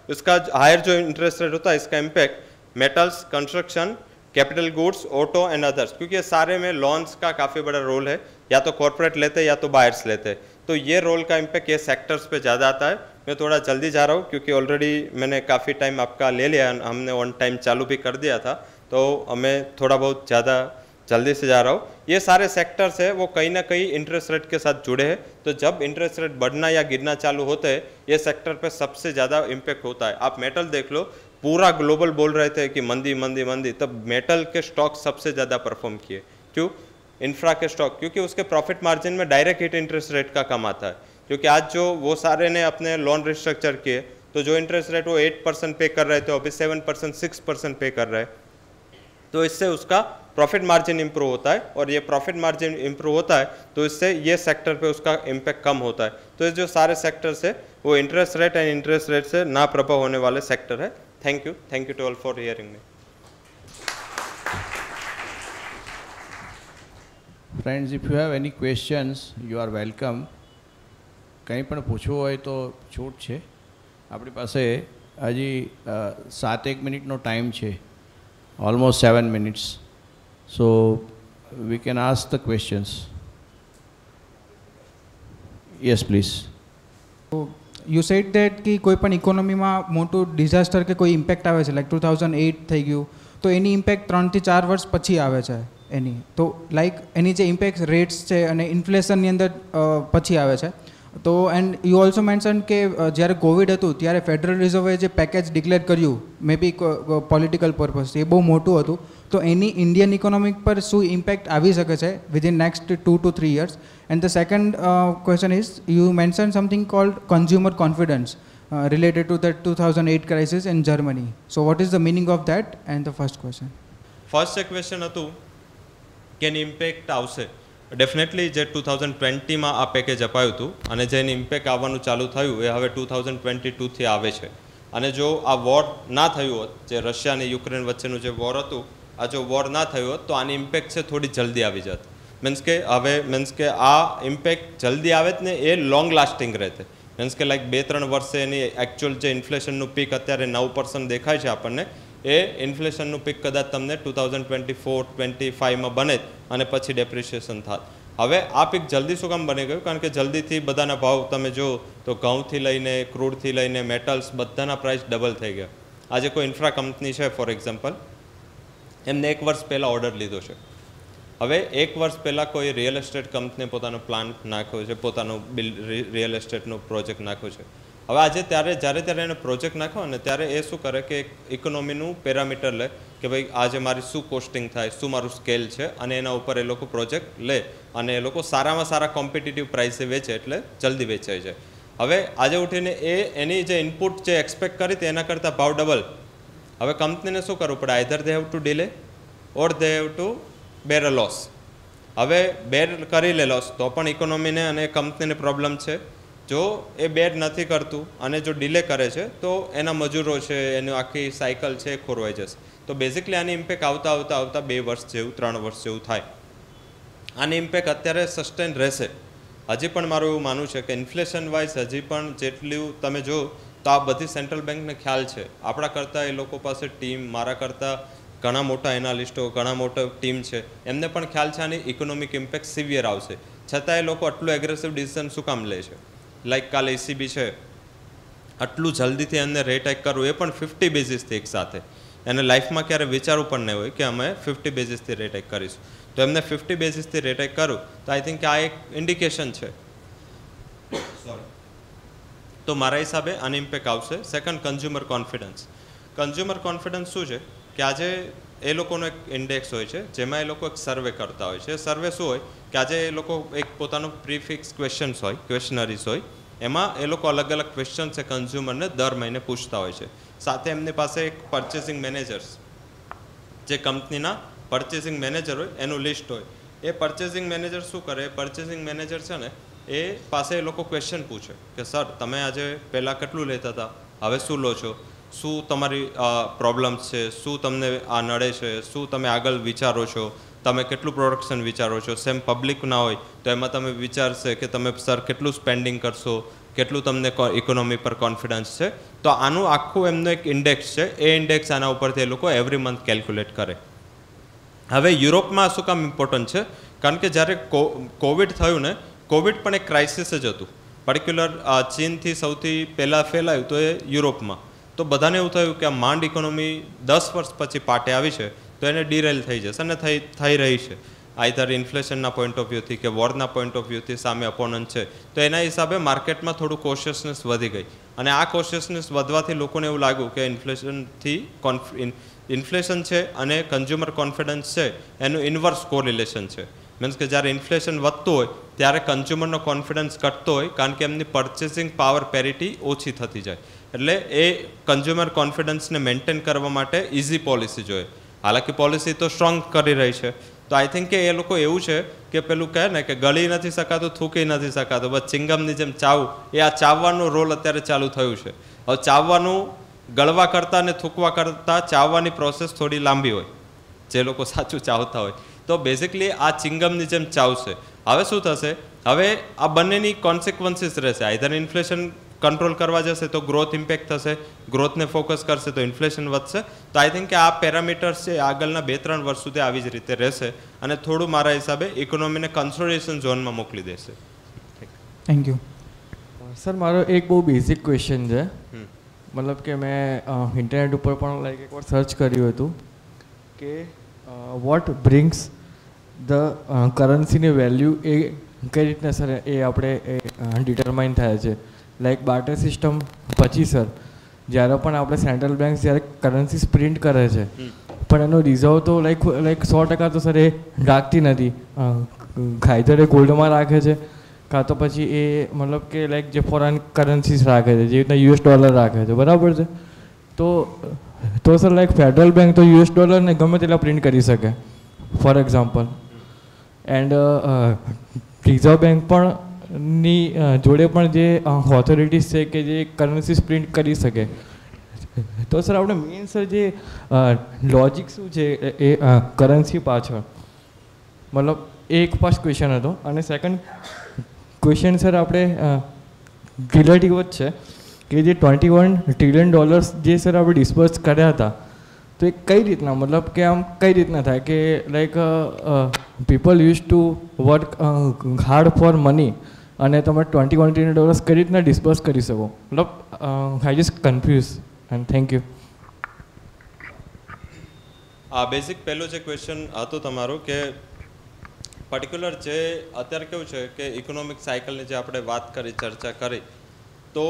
इसका हायर जो इंटरेस्ट रेट होता है इसका impact metals, construction, capital goods, auto and others, क्योंकि ये सारे में लोन्स का काफ़ी बड़ा रोल है, या तो कॉर्पोरेट लेते हैं या तो बायर्स लेते हैं। तो ये रोल का इम्पैक्ट ये सेक्टर्स पे ज़्यादा आता है। मैं थोड़ा जल्दी जा रहा हूँ क्योंकि ऑलरेडी मैंने काफ़ी टाइम आपका ले लिया, हमने ऑन टाइम चालू भी कर दिया था, तो मैं थोड़ा बहुत ज़्यादा जल्दी से जा रहा हूँ। ये सारे सेक्टर्स है वो कहीं ना कहीं इंटरेस्ट रेट के साथ जुड़े हैं, तो जब इंटरेस्ट रेट बढ़ना या गिरना चालू होते हैं ये सेक्टर पे सबसे ज़्यादा इम्पैक्ट होता है। आप मेटल देख लो, पूरा ग्लोबल बोल रहे थे कि मंदी मंदी मंदी, तब मेटल के स्टॉक सबसे ज़्यादा परफॉर्म किए। क्यों? इंफ्रा के स्टॉक, क्योंकि उसके प्रॉफिट मार्जिन में डायरेक्ट हिट इंटरेस्ट रेट का कम आता है। क्योंकि आज जो वो सारे ने अपने लोन रिस्ट्रक्चर किए, तो जो इंटरेस्ट रेट वो 8% पे कर रहे थे, अभी 7% 6% पे कर रहे हैं। तो इससे उसका प्रॉफिट मार्जिन इंप्रूव होता है, और ये प्रॉफिट मार्जिन इंप्रूव होता है तो इससे ये सेक्टर पे उसका इम्पैक्ट कम होता है। तो ये जो सारे सेक्टर्स है वो interest rate and interest rate से ना प्रभाव होने वाले सेक्टर है। Thank you to all for hearing me. Friends, if you have any questions, you are welcome. કંઈ પણ પૂછવું હોય તો છૂટ છે. આપણી પાસે હજી 7-1 મિનિટનો ટાઈમ છે, almost 7 minutes. So we can ask the questions. Yes, please. So you said that कि કોઈ પણ ઇકોનોમીમાં મોટું ડિઝાસ્ટર કે કોઈ ઇમ્પેક્ટ આવે છે, લાઈક 2008 થઈ ગયું, તો એની ઇમ્પેક્ટ 3 થી 4 વર્ષ પછી આવે છે એની. તો લાઈક એની જે ઇમ્પેક્ટ રેટ્સ છે અને ઇન્ફ્લેશનની અંદર પછી આવે છે. તો એન્ડ યુ ઓલ્સો મેન્શન કે જ્યારે કોવિડ હતું ત્યારે ફેડરલ રિઝર્વે જે પેકેજ ડિક્લેર કર્યું, મે બી પોલિટિકલ પર્પઝ, એ બહુ મોટું હતું. તો એની ઇન્ડિયન ઇકોનોમિક પર શું ઇમ્પેક્ટ આવી શકે છે within next 2 to 3 years? And the second question is, you mention something called consumer confidence related to that 2008 crisis in Germany. So what is the meaning of that? And the first question. First question હતું કે એની impact આવશે. Definitely જે 2020માં આ package અપાયું હતું અને જેની impact આવવાનું ચાલુ થયું એ હવે 2022થી આવે છે. અને જો આ વોર ના થયું હોત, જે રશિયા અને યુક્રેન વચ્ચેનું જે વોર હતું, આ જો વોર ના થયું હોત તો આની ઇમ્પેક્ટ છે થોડી જલ્દી આવી જાત. મીન્સ કે આ ઇમ્પેક્ટ જલ્દી આવે જ ને એ લોંગ લાસ્ટિંગ રહેતે. મીન્સ કે લાઈક 2-3 વર્ષે એની એકચ્યુઅલ જે ઇન્ફ્લેશનનું પીક અત્યારે 9% દેખાય છે આપણને, એ ઇન્ફ્લેશનનું પીક કદાચ તમને 2024-25માં બને અને પછી ડેપ્રિશિએશન થાત. હવે આ પીક જલ્દી શું કામ બની ગયું? કારણ કે જલ્દીથી બધાના ભાવ તમે જો તો ઘઉંથી લઈને ક્રૂડથી લઈને મેટલ્સ બધાના પ્રાઇસ ડબલ થઈ ગયા. આજે કોઈ ઇન્ફ્રા કંપની છે ફોર એક્ઝામ્પલ, એમને 1 વર્ષ પહેલાં ઓર્ડર લીધો છે. હવે 1 વર્ષ પહેલાં કોઈ રિયલ એસ્ટેટ કંપનીએ પોતાનો પ્લાન્ટ નાખ્યો છે, પોતાનો રિયલ એસ્ટેટનો પ્રોજેક્ટ નાખ્યો છે. હવે આજે જ્યારે એને પ્રોજેક્ટ નાખો ને ત્યારે એ શું કરે કે ઇકોનોમીનું પેરામીટર લે કે ભાઈ આજે મારી શું કોસ્ટિંગ થાય, શું મારું સ્કેલ છે, અને એના ઉપર એ લોકો પ્રોજેક્ટ લે અને એ લોકો સારામાં સારા કોમ્પિટિટિવ પ્રાઇસે વેચે, એટલે જલ્દી વેચાય છે. હવે આજે ઉઠીને એની જે ઇનપુટ જે એક્સપેક્ટ કરી હતી એના કરતાં ભાવ ડબલ. હવે કંપનીને શું કરવું પડે? Either they have to delay or they have to bear a loss. હવે બેર કરી લે લોસ તો પણ ઇકોનોમીને અને કંપનીને પ્રોબ્લેમ છે. જો એ બેર નથી કરતું અને જો ડિલે કરે છે તો એના મજૂરો છે, એનું આખી સાયકલ છે એ ખોરવાઈ જશે. તો બેઝિકલી આની ઇમ્પેક્ટ આવતા 2 વર્ષ જેવું 3 વર્ષ જેવું થાય. આની ઇમ્પેક્ટ અત્યારે સસ્ટેન રહેશે. હજી પણ મારું એવું માનવું છે કે ઇન્ફ્લેશન વાઇઝ હજી પણ જેટલું તમે જો તો આ બધી સેન્ટ્રલ બેંકને ખ્યાલ છે. આપણા કરતાં એ લોકો પાસે ટીમ, મારા કરતાં ઘણા મોટા એનાલિસ્ટો, ઘણા મોટા ટીમ છે, એમને પણ ખ્યાલ છે આની ઇકોનોમિક ઇમ્પેક્ટ સિવિયર આવશે. છતાં એ લોકો આટલું એગ્રેસિવ ડિસિઝન શું કામ લે છે? લાઈક કાલે ECB છે, આટલું જલ્દીથી એમને રેટ હાઇક કરવું, એ પણ 50 બેઝિસથી એક સાથે. એને લાઈફમાં ક્યારે વિચારવું પણ નહીં હોય કે અમે 50 બેઝિસથી રેટ હાઇક કરીશું. તો એમને 50 બેઝિસથી રેટ હાઇક કરવું તો આઈ થિંક આ એક ઇન્ડિકેશન છે. તો મારા હિસાબે આની ઇમ્પેક્ટ આવશે. Second, consumer confidence. Consumer confidence શું છે કે આજે એ લોકોનો એક ઇન્ડેક્સ હોય છે જેમાં એ લોકો એક સર્વે કરતા હોય છે. સર્વે શું હોય કે આજે એ લોકો એક પોતાનું પ્રીફિક્સ ક્વેશ્ચન્સ હોય, ક્વેશ્ચનરીઝ હોય, એમાં એ લોકો અલગ અલગ ક્વેશ્ચન્સ એ કન્ઝ્યુમરને દર મહિને પૂછતા હોય છે. સાથે એમની પાસે એક પરચેસિંગ મેનેજર્સ, જે કંપનીના પરચેસિંગ મેનેજર હોય એનું લિસ્ટ હોય. એ પરચેસિંગ મેનેજર શું કરે? પરચેસિંગ મેનેજર છે ને એ પાસે એ લોકો ક્વેશ્ચન પૂછે કે સર તમે આજે પહેલાં કેટલું લેતા હતા, હવે શું લો છો, શું તમારી પ્રોબ્લેમ્સ છે, શું તમને આ નડે છે, શું તમે આગળ વિચારો છો, તમે કેટલું પ્રોડક્શન વિચારો છો. સેમ પબ્લિક ના હોય તો એમાં તમે વિચારશે કે તમે સર કેટલું સ્પેન્ડિંગ કરશો, કેટલું તમને ઇકોનોમી પર કોન્ફિડન્સ છે. તો આનું આખું એમનું એક ઇન્ડેક્સ છે. એ ઇન્ડેક્સ આના ઉપરથી એ લોકો એવરી મંથ કેલ્ક્યુલેટ કરે. હવે યુરોપમાં શું કામ ઇમ્પોર્ટન્ટ છે? કારણ કે જ્યારે કોવિડ થયું ને, કોવિડ પણ એક ક્રાઇસિસ જ હતું. પર્ટિક્યુલર ચીનથી સૌથી પહેલાં ફેલાયું તો એ યુરોપમાં. તો બધાને એવું થયું કે આ માંડ ઇકોનોમી 10 વર્ષ પછી પાટે આવી છે તો એને ડિરેલ થઈ જશે અને થઈ રહી છે. આઈધર ઇન્ફ્લેશનના પોઈન્ટ ઓફ વ્યૂથી કે વોરના પોઈન્ટ ઓફ વ્યૂથી સામે અપોનન્ટ છે. તો એના હિસાબે માર્કેટમાં થોડું કોશિયસનેસ વધી ગઈ અને આ કોશિયસનેસ વધવાથી લોકોને એવું લાગ્યું કે ઇન્ફ્લેશન છે અને કન્ઝ્યુમર કોન્ફિડન્સ છે એનું ઇન્વર્સ કોરિલેશન છે. મીન્સ કે જ્યારે ઇન્ફ્લેશન વધતું હોય ત્યારે કન્ઝ્યુમરનો કોન્ફિડન્સ ઘટતો હોય, કારણ કે એમની પરચેસિંગ પાવર પેરિટી ઓછી થતી જાય. એટલે એ કન્ઝ્યુમર કોન્ફિડન્સને મેન્ટેન કરવા માટે ઇઝી પોલિસી જોઈએ. હાલાકી પોલિસી તો સ્ટ્રોંગ કરી રહી છે. તો આઈ થિંક કે એ લોકો એવું છે કે પેલું કહે ને કે ગળી નથી શકાતું, થૂકી નથી શકાતું, બસ ચિંગમની જેમ ચાવવું, એ આ ચાવવાનો રોલ અત્યારે ચાલુ થયું છે. હવે ચાવવાનું ગળવા કરતાં ને થૂકવા કરતાં ચાવવાની પ્રોસેસ થોડી લાંબી હોય, જે લોકો સાચું ચાવતા હોય. તો બેઝિકલી આ ચિંગમની જેમ ચાવશે. હવે શું થશે, હવે આ બંનેની કોન્સિક્વન્સીસ રહેશે. આઈધર ઇન્ફ્લેશન કંટ્રોલ કરવા જશે તો ગ્રોથ ઇમ્પેક્ટ થશે, ગ્રોથને ફોકસ કરશે તો ઇન્ફ્લેશન વધશે. તો આઈ થિંક કે આ પેરામીટર્સ છે આગળના 2-3 વર્ષ સુધી આવી જ રીતે રહેશે અને થોડું મારા હિસાબે ઇકોનોમીને કન્સોલિડેશન ઝોનમાં મોકલી દેશે. Thank you. સર મારો એક બહુ બેઝિક ક્વેશ્ચન છે, મતલબ કે મેં ઇન્ટરનેટ ઉપર પણ લાઈક એકવાર સર્ચ કર્યું હતું કે વોટ બ્રિંગ્સ ધ કરન્સીની વેલ્યુ એ કઈ રીતના સર એ આપણે ડિટરમાઇન થાય છે. લાઈક બાર્ટર સિસ્ટમ પછી સર જ્યારે પણ આપણે સેન્ટ્રલ બેંક જ્યારે કરન્સીસ પ્રિન્ટ કરે છે પણ એનો રિઝર્વ તો લાઈક 100% તો સર એ રાખતી નથી, ખાઈધર એ ગોલ્ડમાં રાખે છે કાં તો પછી એ મતલબ કે લાઈક જે ફોરેન કરન્સીસ રાખે છે, જે રીતના $US રાખે છે, બરાબર છે. તો સર લાઈક ફેડરલ બેંક તો $US ને ગમે તેટલા પ્રિન્ટ કરી શકે for example, and reserve bank પણ ની જોડે પણ જે ઓથોરિટીઝ છે કે જે કરન્સીસ પ્રિન્ટ કરી શકે. તો સર આપણે મેઇન સર જે લોજિક શું છે એ કરન્સી પાછળ, મતલબ એ એક ફર્સ્ટ ક્વેશ્ચન હતો. અને સેકન્ડ ક્વેશ્ચન સર આપણે રિલેટિવ જ છે કે જે $21 ટ્રિલિયન જે સર આપણે ડિસ્બર્સ કર્યા હતા તો એ કઈ રીતના, મતલબ કે આમ કઈ રીતના થાય કે like people use to work hard for money અને તમે $21 ટ્રિલિયન કઈ રીતના ડિસ્બર્સ કરી શકો, મતલબ I just confuse and thank you. આ બેઝિક પહેલો જે ક્વેશ્ચન હતો તમારો કે પર્ટિક્યુલર જે અત્યારે કેવું છે કે ઇકોનોમિક સાયકલની જે આપણે વાત કરી, ચર્ચા કરી, તો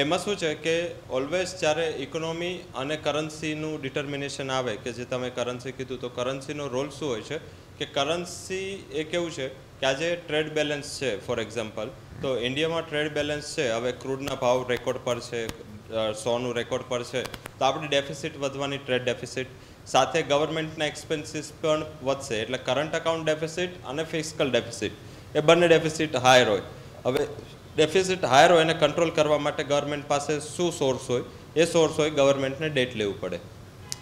એમાં શું છે કે ઓલવેઝ જ્યારે ઇકોનોમી અને કરન્સીનું ડિટર્મિનેશન આવે, કે જે તમે કરન્સી કીધું, તો કરન્સીનો રોલ શું હોય છે કે કરન્સી એ કેવું છે કે આજે ટ્રેડ બેલેન્સ છે ફોર એક્ઝામ્પલ, તો ઇન્ડિયામાં ટ્રેડ બેલેન્સ છે, હવે ક્રૂડના ભાવ રેકોર્ડ પર છે, સોનું રેકોર્ડ પર છે, તો આપણી ડેફિસિટ વધવાની, ટ્રેડ ડેફિસિટ સાથે ગવર્મેન્ટના એક્સપેન્સીસ પણ વધશે, એટલે કરંટ અકાઉન્ટ ડેફિસિટ અને ફિસ્કલ ડેફિસિટ એ બંને ડેફિસિટ હાયર હોય. હવે ડેફિસિટ હાયર હોય એને કંટ્રોલ કરવા માટે ગવર્મેન્ટ પાસે શું સોર્સ હોય, એ સોર્સ હોય ગવર્મેન્ટને ડેટ લેવું પડે.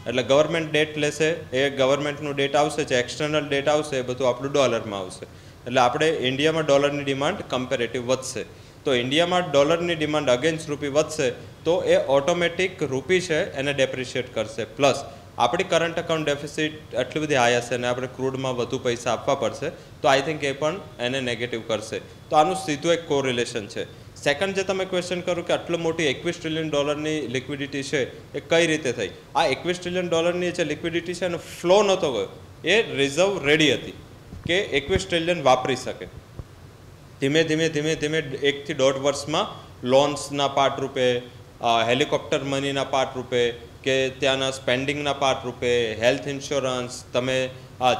એટલે ગવર્મેન્ટ ડેટ લેશે, એ ગવર્મેન્ટનું ડેટ આવશે, જે એક્સટર્નલ ડેટ આવશે એ બધું આપણું ડોલરમાં આવશે. એટલે આપણે ઇન્ડિયામાં ડોલરની ડિમાન્ડ કમ્પેરેટિવ વધશે. તો ઇન્ડિયામાં ડોલરની ડિમાન્ડ અગેન્સ્ટ રૂપી વધશે તો એ ઓટોમેટિક રૂપી છે એને ડેપ્રિશિએટ કરશે. પ્લસ આપણી કરંટ અકાઉન્ટ ડેફિસિટ એટલી બધી હાઈ હશે અને આપણે ક્રૂડમાં વધુ પૈસા આપવા પડશે, તો આઈ થિંક એ પણ એને નેગેટિવ કરશે. તો આનું સીધું એક કોરિલેશન છે. સેકન્ડ જે તમે ક્વેશ્ચન કરો કે આટલું મોટી $21 ટ્રિલિયન લિક્વિડિટી છે એ કઈ રીતે થઈ, આ $21 ટ્રિલિયન જે લિક્વિડિટી છે એનો ફ્લો નહોતો ગયો, એ રિઝર્વ રેડી હતી કે 21 ટ્રિલિયન વાપરી શકે. ધીમે ધીમે 1 થી 1.5 વર્ષમાં લોન્સના પાર્ટ રૂપે, હેલિકોપ્ટર મનીના પાર્ટ રૂપે, કે ત્યાંના સ્પેન્ડિંગના પાર્ટ રૂપે, હેલ્થ ઇન્સ્યોરન્સ, તમે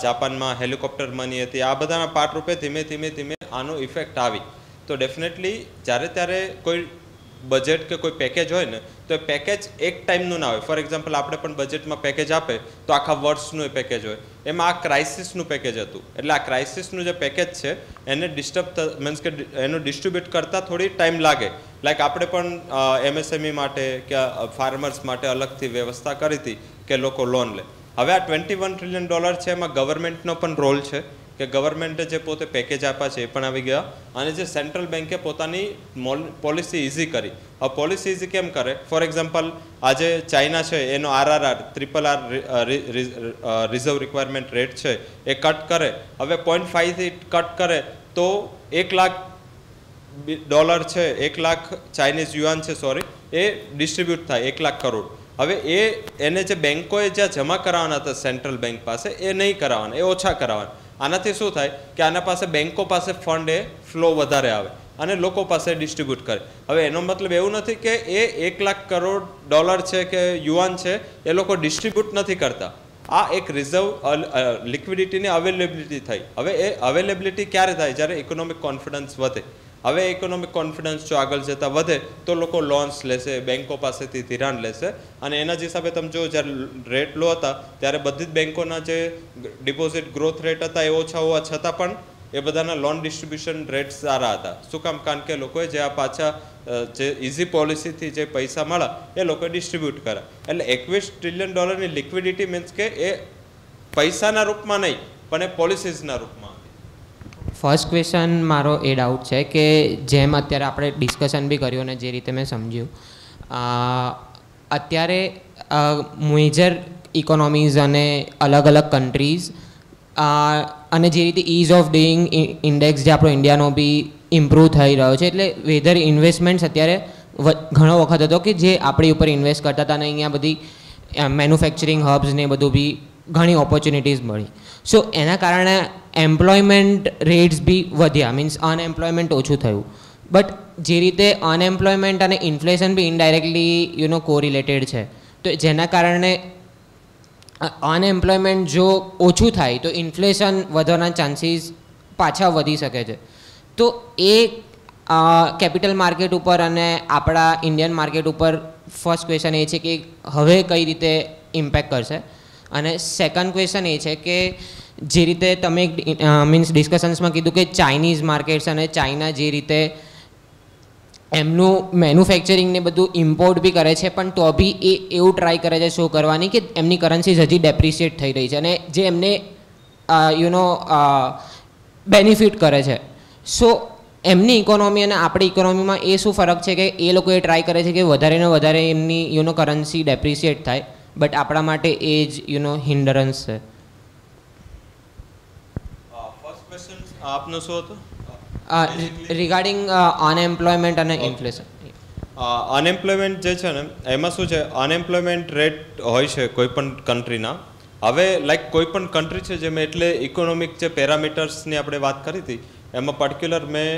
જાપાનમાં હેલિકોપ્ટર મની હતી, આ બધાના પાર્ટ રૂપે ધીમે ધીમે આનો ઇફેક્ટ આવી. તો ડેફિનેટલી જ્યારે ત્યારે કોઈ બજેટ કે કોઈ પેકેજ હોય ને તો એ પેકેજ એક ટાઈમનું ના હોય. ફોર એક્ઝામ્પલ આપણે પણ બજેટમાં પેકેજ આપે તો આખા વર્ષનું એ પેકેજ હોય, એમાં આ ક્રાઇસિસનું પેકેજ હતું. એટલે આ ક્રાઇસિસનું જે પેકેજ છે એને મીન્સ કે એનું ડિસ્ટ્રીબ્યુટ કરતાં થોડી ટાઈમ લાગે. લાઈક આપણે પણ MSME માટે કે ફાર્મર્સ માટે અલગથી વ્યવસ્થા કરી હતી કે લોકો લોન લે. હવે આ $21 ટ્રિલિયન છે એમાં ગવર્મેન્ટનો પણ રોલ છે કે ગવર્મેન્ટે જે પોતે પેકેજ આપ્યા છે એ પણ આવી ગયા, અને જે સેન્ટ્રલ બેન્કે પોતાની પોલિસી ઇઝી કરી. હવે પોલિસી ઇઝી કેમ કરે, ફોર એક્ઝામ્પલ આજે ચાઇના છે એનો RRR રિઝર્વ રિક્વાયરમેન્ટ રેટ છે એ કટ કરે, હવે 0.5 થી કટ કરે તો $1 લાખ છે, 1 લાખ ચાઇનીઝ યુઆન છે એ ડિસ્ટ્રીબ્યુટ થાય 1 લાખ કરોડ. હવે એને જે બેન્કોએ જ્યાં જમા કરાવવાના હતા સેન્ટ્રલ બેન્ક પાસે એ નહીં કરાવવાના, એ ઓછા કરાવવાના. આનાથી શું થાય કે આના પાસે બેન્કો પાસે ફંડ એ ફ્લો વધારે આવે અને લોકો પાસે ડિસ્ટ્રીબ્યુટ કરે. હવે એનો મતલબ એવું નથી કે એ $1 લાખ કરોડ છે કે યુઆન છે એ લોકો ડિસ્ટ્રીબ્યુટ નથી કરતા. આ એક રિઝર્વ લિક્વિડિટીની અવેલેબિલિટી થઈ. હવે એ અવેલેબિલિટી ક્યારે થાય, જ્યારે ઇકોનોમિક કોન્ફિડન્સ વધે. હવે ઇકોનોમિક કોન્ફિડન્સ જો આગળ જતાં વધે તો લોકો લોન્સ લેશે, બેન્કો પાસેથી ધિરાણ લેશે, અને એના જ હિસાબે તમે જો જ્યારે રેટ લો હતા ત્યારે બધી જ બેન્કોના જે ડિપોઝિટ ગ્રોથ રેટ હતા એ ઓછા હોવા છતાં પણ એ બધાના લોન ડિસ્ટ્રીબ્યુશન રેટ સારા હતા. શું કામ? કારણ કે લોકોએ જે આ પાછા જે ઇઝી પોલિસીથી જે પૈસા મળ્યા એ લોકોએ ડિસ્ટ્રીબ્યુટ કર્યા. એટલે $21 ટ્રિલિયન લિક્વિડિટી મીન્સ કે એ પૈસાના રૂપમાં નહીં પણ એ પોલિસીઝના રૂપમાં. ફર્સ્ટ ક્વેશ્ચન મારો એ ડાઉટ છે કે જેમ અત્યારે આપણે ડિસ્કશન બી કર્યું અને જે રીતે મેં સમજ્યું, અત્યારે મેજર ઇકોનોમીઝ અને અલગ અલગ કન્ટ્રીઝ અને જે રીતે ઇઝ ઓફ ડુઈંગ ઇન્ડેક્સ જે આપણો ઇન્ડિયાનો બી ઇમ્પ્રૂવ થઈ રહ્યો છે, એટલે વેધર ઇન્વેસ્ટમેન્ટ્સ અત્યારે ઘણો વખત હતો કે જે આપણી ઉપર ઇન્વેસ્ટ કરતા હતા અને અહીંયા બધી મેન્યુફેક્ચરિંગ હબ્સ ને બધું બી ઘણી ઓપોર્ચ્યુનિટીઝ મળી. સો એના કારણે એમ્પ્લોયમેન્ટ રેટ્સ બી વધ્યા, મીન્સ અનએમ્પ્લોયમેન્ટ ઓછું થયું. બટ જે રીતે અનએમ્પ્લોયમેન્ટ અને ઇન્ફ્લેશન બી ઇનડાયરેક્ટલી કોરિલેટેડ છે, તો જેના કારણે અનએમ્પ્લોયમેન્ટ જો ઓછું થાય તો ઇન્ફ્લેશન વધવાના ચાન્સીસ પાછા વધી શકે છે. તો એ કેપિટલ માર્કેટ ઉપર અને આપણા ઇન્ડિયન માર્કેટ ઉપર ફર્સ્ટ ક્વેશ્ચન એ છે કે હવે કઈ રીતે ઇમ્પેક્ટ કરશે. અને સેકન્ડ ક્વેશ્ચન એ છે કે જે રીતે તમે મીન્સ ડિસ્કશન્સમાં કીધું કે ચાઇનીઝ માર્કેટ્સ અને ચાઇના જે રીતે એમનું મેન્યુફેક્ચરિંગ ને બધું ઇમ્પોર્ટ બી કરે છે, પણ તો બી એ એવું ટ્રાય કરે છે શો કરવાની કે એમની કરન્સીઝ હજી ડેપ્રિશિએટ થઈ રહી છે અને જે એમને બેનિફિટ કરે છે. સો એમની ઇકોનોમી અને આપણી ઇકોનોમીમાં એ શું ફરક છે કે એ લોકો એ ટ્રાય કરે છે કે વધારે ને વધારે એમની કરન્સી ડેપ્રિશિએટ થાય, બટ આપણા માટે એ જ હિન્ડરન્સ છે. ફર્સ્ટ ક્વેશ્ચન આપનો શું હતો? રિગાર્ડિંગ અનએમ્પ્લોયમેન્ટ અને ઇન્ફ્લેશન. અનએમ્પ્લોયમેન્ટ જે છે ને એમાં શું છે, અનએમ્પ્લોયમેન્ટ રેટ હોય છે કોઈ પણ કન્ટ્રીના. હવે લાઈક કોઈ પણ કન્ટ્રી છે જેમાં એટલે ઇકોનોમિક જે પેરામીટર્સની આપણે વાત કરી હતી એમાં પર્ટિક્યુલર મેં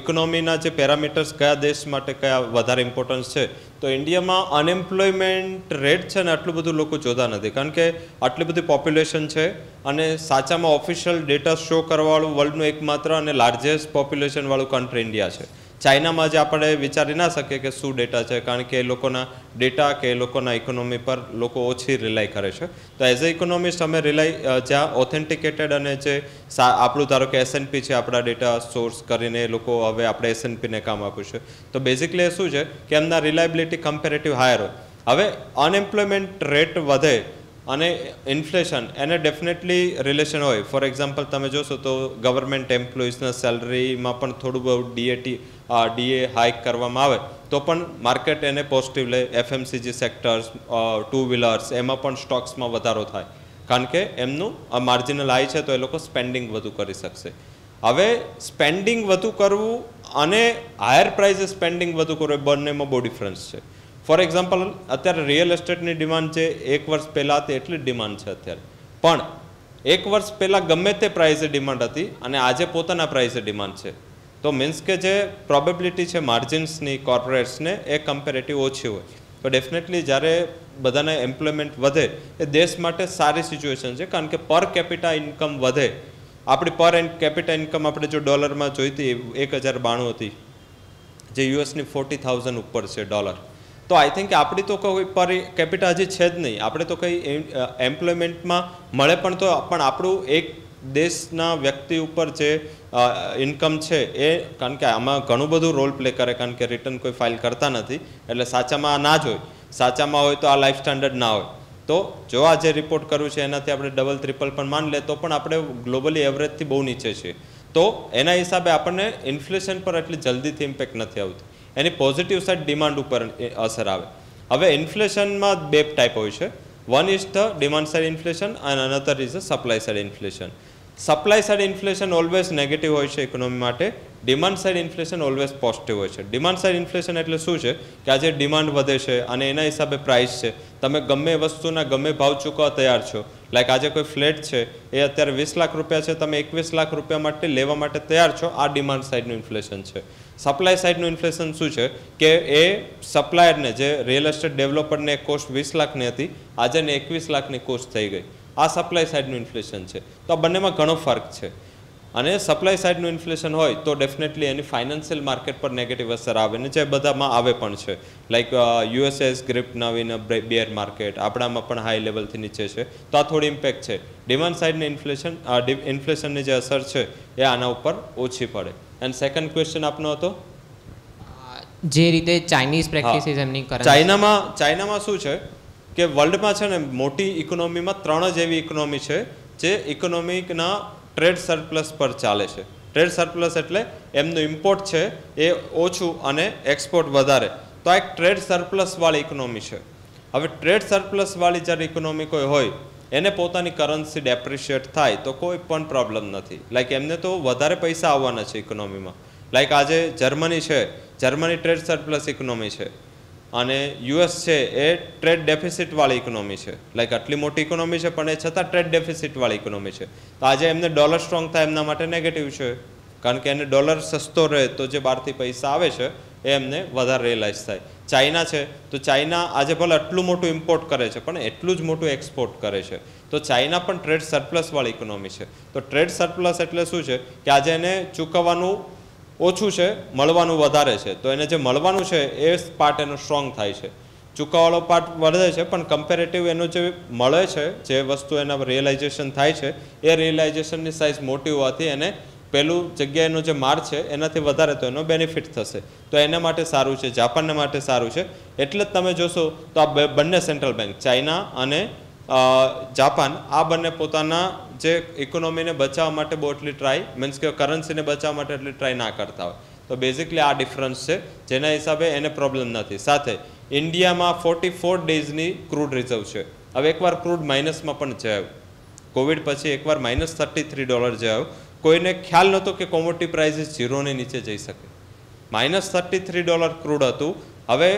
ઇકોનોમીના જે પેરામીટર્સ કયા દેશ માટે કયા વધારે ઇમ્પોર્ટન્સ છે, તો ઇન્ડિયામાં અનએમ્પ્લોયમેન્ટ રેટ છે ને આટલું બધું લોકો જોતા નથી કારણ કે આટલી બધી પોપ્યુલેશન છે અને સાચામાં ઓફિશિયલ ડેટા શો કરવાવાળું વર્લ્ડનું એકમાત્ર અને લાર્જેસ્ટ પોપ્યુલેશનવાળું કન્ટ્રી ઇન્ડિયા છે. ચાઇનામાં જે આપણે વિચારી ના શકીએ કે શું ડેટા છે, કારણ કે એ લોકોના ડેટા કે એ લોકોના ઇકોનોમી પર લોકો ઓછી રિલાય કરે છે. તો એઝ અ ઇકોનોમિસ્ટ અમે રિલાય જ્યાં ઓથેન્ટિકેટેડ અને જે આપણું ધારો કે SNP છે આપણા ડેટા સોર્સ કરીને એ લોકો હવે આપણે SNPને કામ આપ્યું છે. તો બેઝિકલી એ શું છે કે એમના રિલાયબિલિટી કમ્પેરેટિવ હાયર હોય. હવે અનએમ્પ્લોયમેન્ટ રેટ વધે અને ઇન્ફ્લેશન એને ડેફિનેટલી રિલેશન હોય. ફોર એક્ઝામ્પલ તમે જોશો તો ગવર્મેન્ટ એમ્પ્લોઈઝના સેલરીમાં પણ થોડું બહુ DA હાઇક કરવામાં આવે તો પણ માર્કેટ એને પોઝિટિવ લે. FMCG સેક્ટર્સ, ટુ વ્હીલર્સ એમાં પણ સ્ટોક્સમાં વધારો થાય કારણ કે એમનું માર્જિનલ હાઈ છે તો એ લોકો સ્પેન્ડિંગ વધુ કરી શકશે. હવે સ્પેન્ડિંગ વધુ કરવું અને હાયર પ્રાઇઝે સ્પેન્ડિંગ વધુ કરવું એ બંનેમાં બહુ ડિફરન્સ છે. ફોર એક્ઝામ્પલ અત્યારે રિયલ એસ્ટેટની ડિમાન્ડ છે 1 વર્ષ પહેલાં હતી એટલી જ ડિમાન્ડ છે અત્યારે, પણ 1 વર્ષ પહેલાં ગમે તે પ્રાઇઝે ડિમાન્ડ હતી અને આજે પોતાના પ્રાઇઝે ડિમાન્ડ છે. તો મીન્સ કે જે પ્રોબેબિલિટી છે માર્જિન્સની કોર્પોરેટ્સને એ કમ્પેરેટિવ ઓછી હોય. તો ડેફિનેટલી જ્યારે બધાને એમ્પ્લોયમેન્ટ વધે એ દેશ માટે સારી સિચ્યુએશન છે કારણ કે પર કેપિટા ઇન્કમ વધે. આપણી પર કેપિટા ઇન્કમ આપણે જો ડોલરમાં જોઈતી 1092 હતી જે યુએસની 40,000 ઉપર છે ડોલર. તો આઈ થિંક આપણી તો કોઈ પર કેપિટા હજી છે જ નહીં. આપણે તો કંઈ એમ્પ્લોયમેન્ટમાં મળે પણ તો પણ આપણું એક દેશના વ્યક્તિ ઉપર જે ઇન્કમ છે એ કારણ કે આમાં ઘણું બધું રોલ પ્લે કરે કારણ કે રિટર્ન કોઈ ફાઇલ કરતા નથી એટલે સાચામાં ના જ હોય. સાચામાં હોય તો આ લાઈફ સ્ટાન્ડર્ડ ના હોય. તો જો આ જે રિપોર્ટ કર્યું છે એનાથી આપણે ડબલ ટ્રિપલ પણ માન લે તો પણ આપણે ગ્લોબલી એવરેજથી બહુ નીચે છીએ. તો એના હિસાબે આપણને ઇન્ફ્લેશન પર એટલી જલ્દીથી ઇમ્પેક્ટ નથી આવતી. એની પોઝિટિવ સાઇડ ડિમાન્ડ ઉપર અસર આવે. હવે ઇન્ફ્લેશનમાં 2 ટાઈપ હોય છે. One is the demand side inflation and another is the supply side inflation. Supply side inflation always negative હોય છે ઇકોનોમી માટે. Demand side inflation always positive હોય છે. ડિમાન્ડ સાઇડ ઇન્ફ્લેશન એટલે શું છે કે આજે ડિમાન્ડ વધે છે અને એના હિસાબે પ્રાઇસ છે. તમે ગમે વસ્તુના ગમે ભાવ ચૂકવવા તૈયાર છો. લાઈક આજે કોઈ ફ્લેટ છે એ અત્યારે 20 લાખ રૂપિયા છે, તમે 21 લાખ રૂપિયા માટે લેવા માટે તૈયાર છો. આ ડિમાન્ડ સાઇડનું ઇન્ફ્લેશન છે. સપ્લાય સાઇડનું ઇન્ફ્લેશન શું છે કે એ સપ્લાયરને જે રિયલ એસ્ટેટ ડેવલપરને કોસ્ટ 20 લાખની હતી આજે ને 21 લાખની કોસ્ટ થઈ ગઈ. આ સપ્લાય સાઇડનું ઇન્ફ્લેશન છે. તો આ બંનેમાં ઘણો ફરક છે. અને સપ્લાય સાઇડનું ઇન્ફ્લેશન હોય તો ડેફિનેટલી એની ફાઇનાન્શિયલ માર્કેટ પર નેગેટિવ અસર આવે ને જે બધામાં આવે પણ છે. Like US's grip now in bear market, આપણામાં પણ હાઈ લેવલથી નીચે છે, તો આ થોડી ઇમ્પેક્ટ છે. ડિમાન્ડ સાઇડની ઇન્ફ્લેશનની જે અસર છે એ આના ઉપર ઓછી પડે. એન્ડ સેકન્ડ ક્વેશ્ચન આપનો હતો જે રીતે ચાઇનીઝ પ્રેક્ટિસીસ એમની કરે. ચાઇનામાં શું છે કે વર્લ્ડમાં છે ને મોટી ઇકોનોમીમાં 3 જ એવી ઇકોનોમી છે જે ઇકોનોમિકના ટ્રેડ સરપ્લસ પર ચાલે છે. ટ્રેડ સરપ્લસ એટલે એમનું ઇમ્પોર્ટ છે એ ઓછું અને એક્સપોર્ટ વધારે, તો આ એક ટ્રેડ સરપ્લસવાળી ઇકોનોમી છે. હવે ટ્રેડ સરપ્લસવાળી જ્યારે ઇકોનોમી કોઈ હોય એને પોતાની કરન્સી ડેપ્રિશિએટ થાય તો કોઈ પણ પ્રોબ્લેમ નથી. લાઈક એમને તો વધારે પૈસા આવવાના છે ઇકોનોમીમાં. લાઈક આજે જર્મની છે, જર્મની ટ્રેડ સરપ્લસ ઇકોનોમી છે, અને યુએસ છે એ ટ્રેડ ડેફિસિટવાળી ઇકોનોમી છે. લાઈક આટલી મોટી ઇકોનોમી છે પણ એ છતાં ટ્રેડ ડેફિસિટવાળી ઇકોનોમી છે. તો આજે એમને ડોલર સ્ટ્રોંગ થાય એમના માટે નેગેટિવ છે, કારણ કે એને ડોલર સસ્તો રહે તો જે બહારથી પૈસા આવે છે એ એમને વધારે રિયલાઇઝ થાય. ચાઇના છે તો ચાઇના આજે ભલે આટલું મોટું ઇમ્પોર્ટ કરે છે પણ એટલું જ મોટું એક્સપોર્ટ કરે છે, તો ચાઇના પણ ટ્રેડ સરપ્લસવાળી ઇકોનોમી છે. તો ટ્રેડ સરપ્લસ એટલે શું છે કે આજે એને ચૂકવવાનું ઓછું છે, મળવાનું વધારે છે, તો એને જે મળવાનું છે એ પાર્ટ એનો સ્ટ્રોંગ થાય છે, ચૂકવવાળો પાર્ટ વધે છે, પણ કમ્પેરેટિવ એનું જે મળે છે, જે વસ્તુ એના રિયલાઇઝેશન થાય છે એ રિયલાઇઝેશનની સાઇઝ મોટી હોવાથી એને પહેલું જગ્યાએનો જે માર છે એનાથી વધારે તો એનો બેનિફિટ થશે, તો એના માટે સારું છે, જાપાનને માટે સારું છે. એટલે જ તમે જોશો તો આ બંને સેન્ટ્રલ બેંક ચાઇના અને જાપાન આ બંને પોતાના જે ઇકોનોમીને બચાવવા માટે બહુ એટલી ટ્રાય મીન્સ કે કરન્સીને બચાવવા માટે એટલી ટ્રાય ના કરતા હોય. તો બેઝિકલી આ ડિફરન્સ છે જેના હિસાબે એને પ્રોબ્લેમ નથી. સાથે ઇન્ડિયામાં 44 ડેઝની ક્રૂડ રિઝર્વ છે. હવે એકવાર ક્રૂડ માઇનસમાં પણ જયું, કોવિડ પછી એકવાર -$33 જયું, કોઈને ખ્યાલ નહોતો કે કોમોડિટી પ્રાઇસીસ 0ની નીચે જઈ શકે. -$33 ક્રૂડ હતું, હવે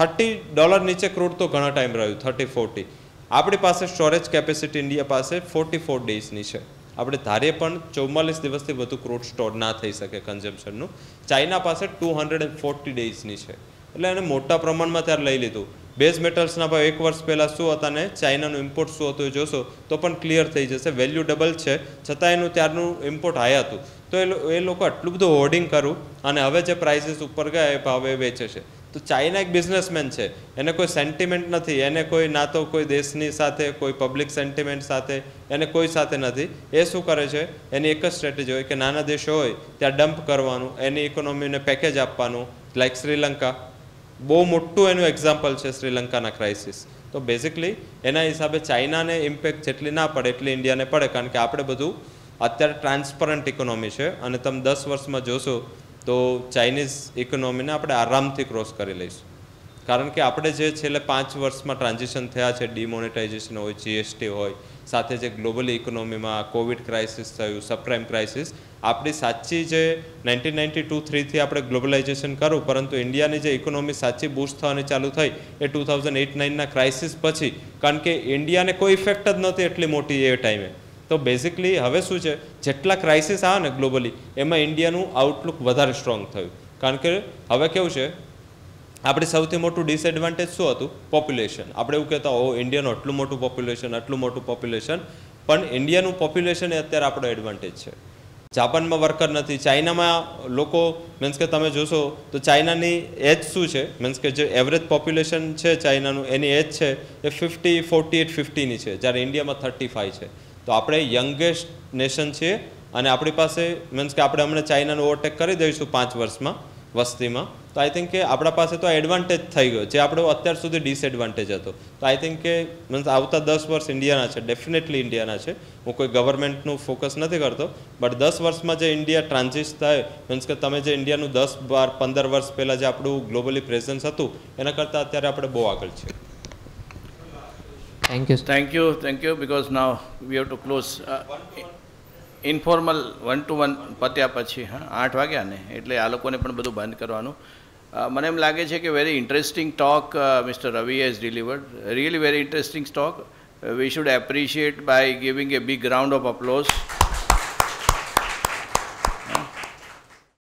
$30 નીચે ક્રૂડ તો ઘણા ટાઈમ રહ્યું, 30-40. આપણી પાસે સ્ટોરેજ કેપેસિટી ઇન્ડિયા પાસે 44 ડેઝની છે. આપણે ધારીએ પણ 44 દિવસથી વધુ ક્રૂડ સ્ટોર ના થઈ શકે કન્ઝમ્પશનનું. ચાઇના પાસે 240 ડેઝની છે, એટલે એને મોટા પ્રમાણમાં ત્યારે લઈ લીધું. બેઝ મેટલ્સના ભાવ 1 વર્ષ પહેલાં શું હતા ને ચાઇનાનું ઇમ્પોર્ટ શું હતું એ જોશો તો પણ ક્લિયર થઈ જશે. વેલ્યુ ડબલ છે છતાં એનું ત્યારનું ઇમ્પોર્ટ હાઈ હતું, તો એ લોકો આટલું બધું હોર્ડિંગ કરું અને હવે જે પ્રાઇસીસ ઉપર ગયા એ ભાવે વેચે છે. તો ચાઇના એક બિઝનેસમેન છે, એને કોઈ સેન્ટિમેન્ટ નથી, એને કોઈ ના તો કોઈ દેશની સાથે કોઈ પબ્લિક સેન્ટિમેન્ટ સાથે એને કોઈ સાથે નથી. એ શું કરે છે, એની એક જ સ્ટ્રેટેજી હોય કે નાના દેશો હોય ત્યાં ડમ્પ કરવાનું, એની ઇકોનોમીને પેકેજ આપવાનું. લાઈક શ્રીલંકા બહુ મોટું એનું એક્ઝામ્પલ છે, શ્રીલંકાના ક્રાઇસિસ. તો બેઝિકલી એના હિસાબે ચાઇનાને ઇમ્પેક્ટ જેટલી ના પડે એટલી ઇન્ડિયાને પડે, કારણ કે આપણે બધું અત્યારે ટ્રાન્સપરન્ટ ઇકોનોમી છે અને તમે 10 વર્ષમાં જોશો તો ચાઇનીઝ ઇકોનોમીને આપણે આરામથી ક્રોસ કરી લઈશું, કારણ કે આપણે જે છેલ્લે 5 વર્ષમાં ટ્રાન્ઝિશન થયા છે, ડિમોનેટાઇઝેશન હોય, જીએસટી હોય, સાથે જે ગ્લોબલી ઇકોનોમીમાં કોવિડ ક્રાઇસિસ થયું, સબપ્રાઇમ ક્રાઇસિસ, આપણી સાચી જે 1992-3થી આપણે ગ્લોબલાઇઝેશન કર્યું, પરંતુ ઇન્ડિયાની જે ઇકોનોમી સાચી બૂસ્ટ થવાની ચાલુ થઈ એ 2008-9ના ક્રાઇસિસ પછી, કારણ કે ઇન્ડિયાને કોઈ ઇફેક્ટ જ નહોતી એટલી મોટી એ ટાઈમે. તો બેઝિકલી હવે શું છે, જેટલા ક્રાઇસિસ આવે ને ગ્લોબલી એમાં ઇન્ડિયાનું આઉટલુક વધારે સ્ટ્રોંગ થયું, કારણ કે હવે કેવું છે, આપણી સૌથી મોટું ડિસએડવાન્ટેજ શું હતું, પોપ્યુલેશન. આપણે એવું કહેતા હો ઇન્ડિયાનું આટલું મોટું પોપ્યુલેશન, પણ ઇન્ડિયાનું પોપ્યુલેશન એ અત્યારે આપણો એડવાન્ટેજ છે. જાપાનમાં વર્કર નથી, ચાઇનામાં લોકો મીન્સ કે તમે જોશો તો ચાઇનાની એજ શું છે, મીન્સ કે જે એવરેજ પોપ્યુલેશન છે ચાઇનાનું એની એજ છે એ 48-50ની છે, જ્યારે ઇન્ડિયામાં 35 છે. તો આપણે યંગેસ્ટ નેશન છીએ અને આપણી પાસે મીન્સ કે આપણે હમણાં ચાઇનાનું ઓવરટેક કરી દઈશું 5 વર્ષમાં વસ્તીમાં, તો આઈ થિંક કે આપણા પાસે તો એડવાન્ટેજ થઈ ગયો જે આપણો અત્યાર સુધી ડિસએડવાન્ટેજ હતો. તો આઈ થિંક કે મીન્સ આવતા 10 વર્ષ ઇન્ડિયાના છે, ડેફિનેટલી ઇન્ડિયાના છે. હું કોઈ ગવર્મેન્ટનું ફોકસ નથી કરતો, બટ 10 વર્ષમાં જે ઇન્ડિયા ટ્રાન્ઝિટ થાય, મીન્સ કે તમે જે ઇન્ડિયાનું 10-12-15 વર્ષ પહેલાં જે આપણું ગ્લોબલી પ્રેઝન્સ હતું એના કરતાં અત્યારે આપણે બહુ આગળ છીએ. Thank you. Because now we have to close. Informal 1-to-1 પત્યા પછી 8 વાગ્યા ને એટલે આ લોકોને પણ બધું બંધ કરવાનું. મને એમ લાગે છે કે very interesting talk mister Ravi has delivered, really very interesting talk. We should appreciate by giving a big round of applause.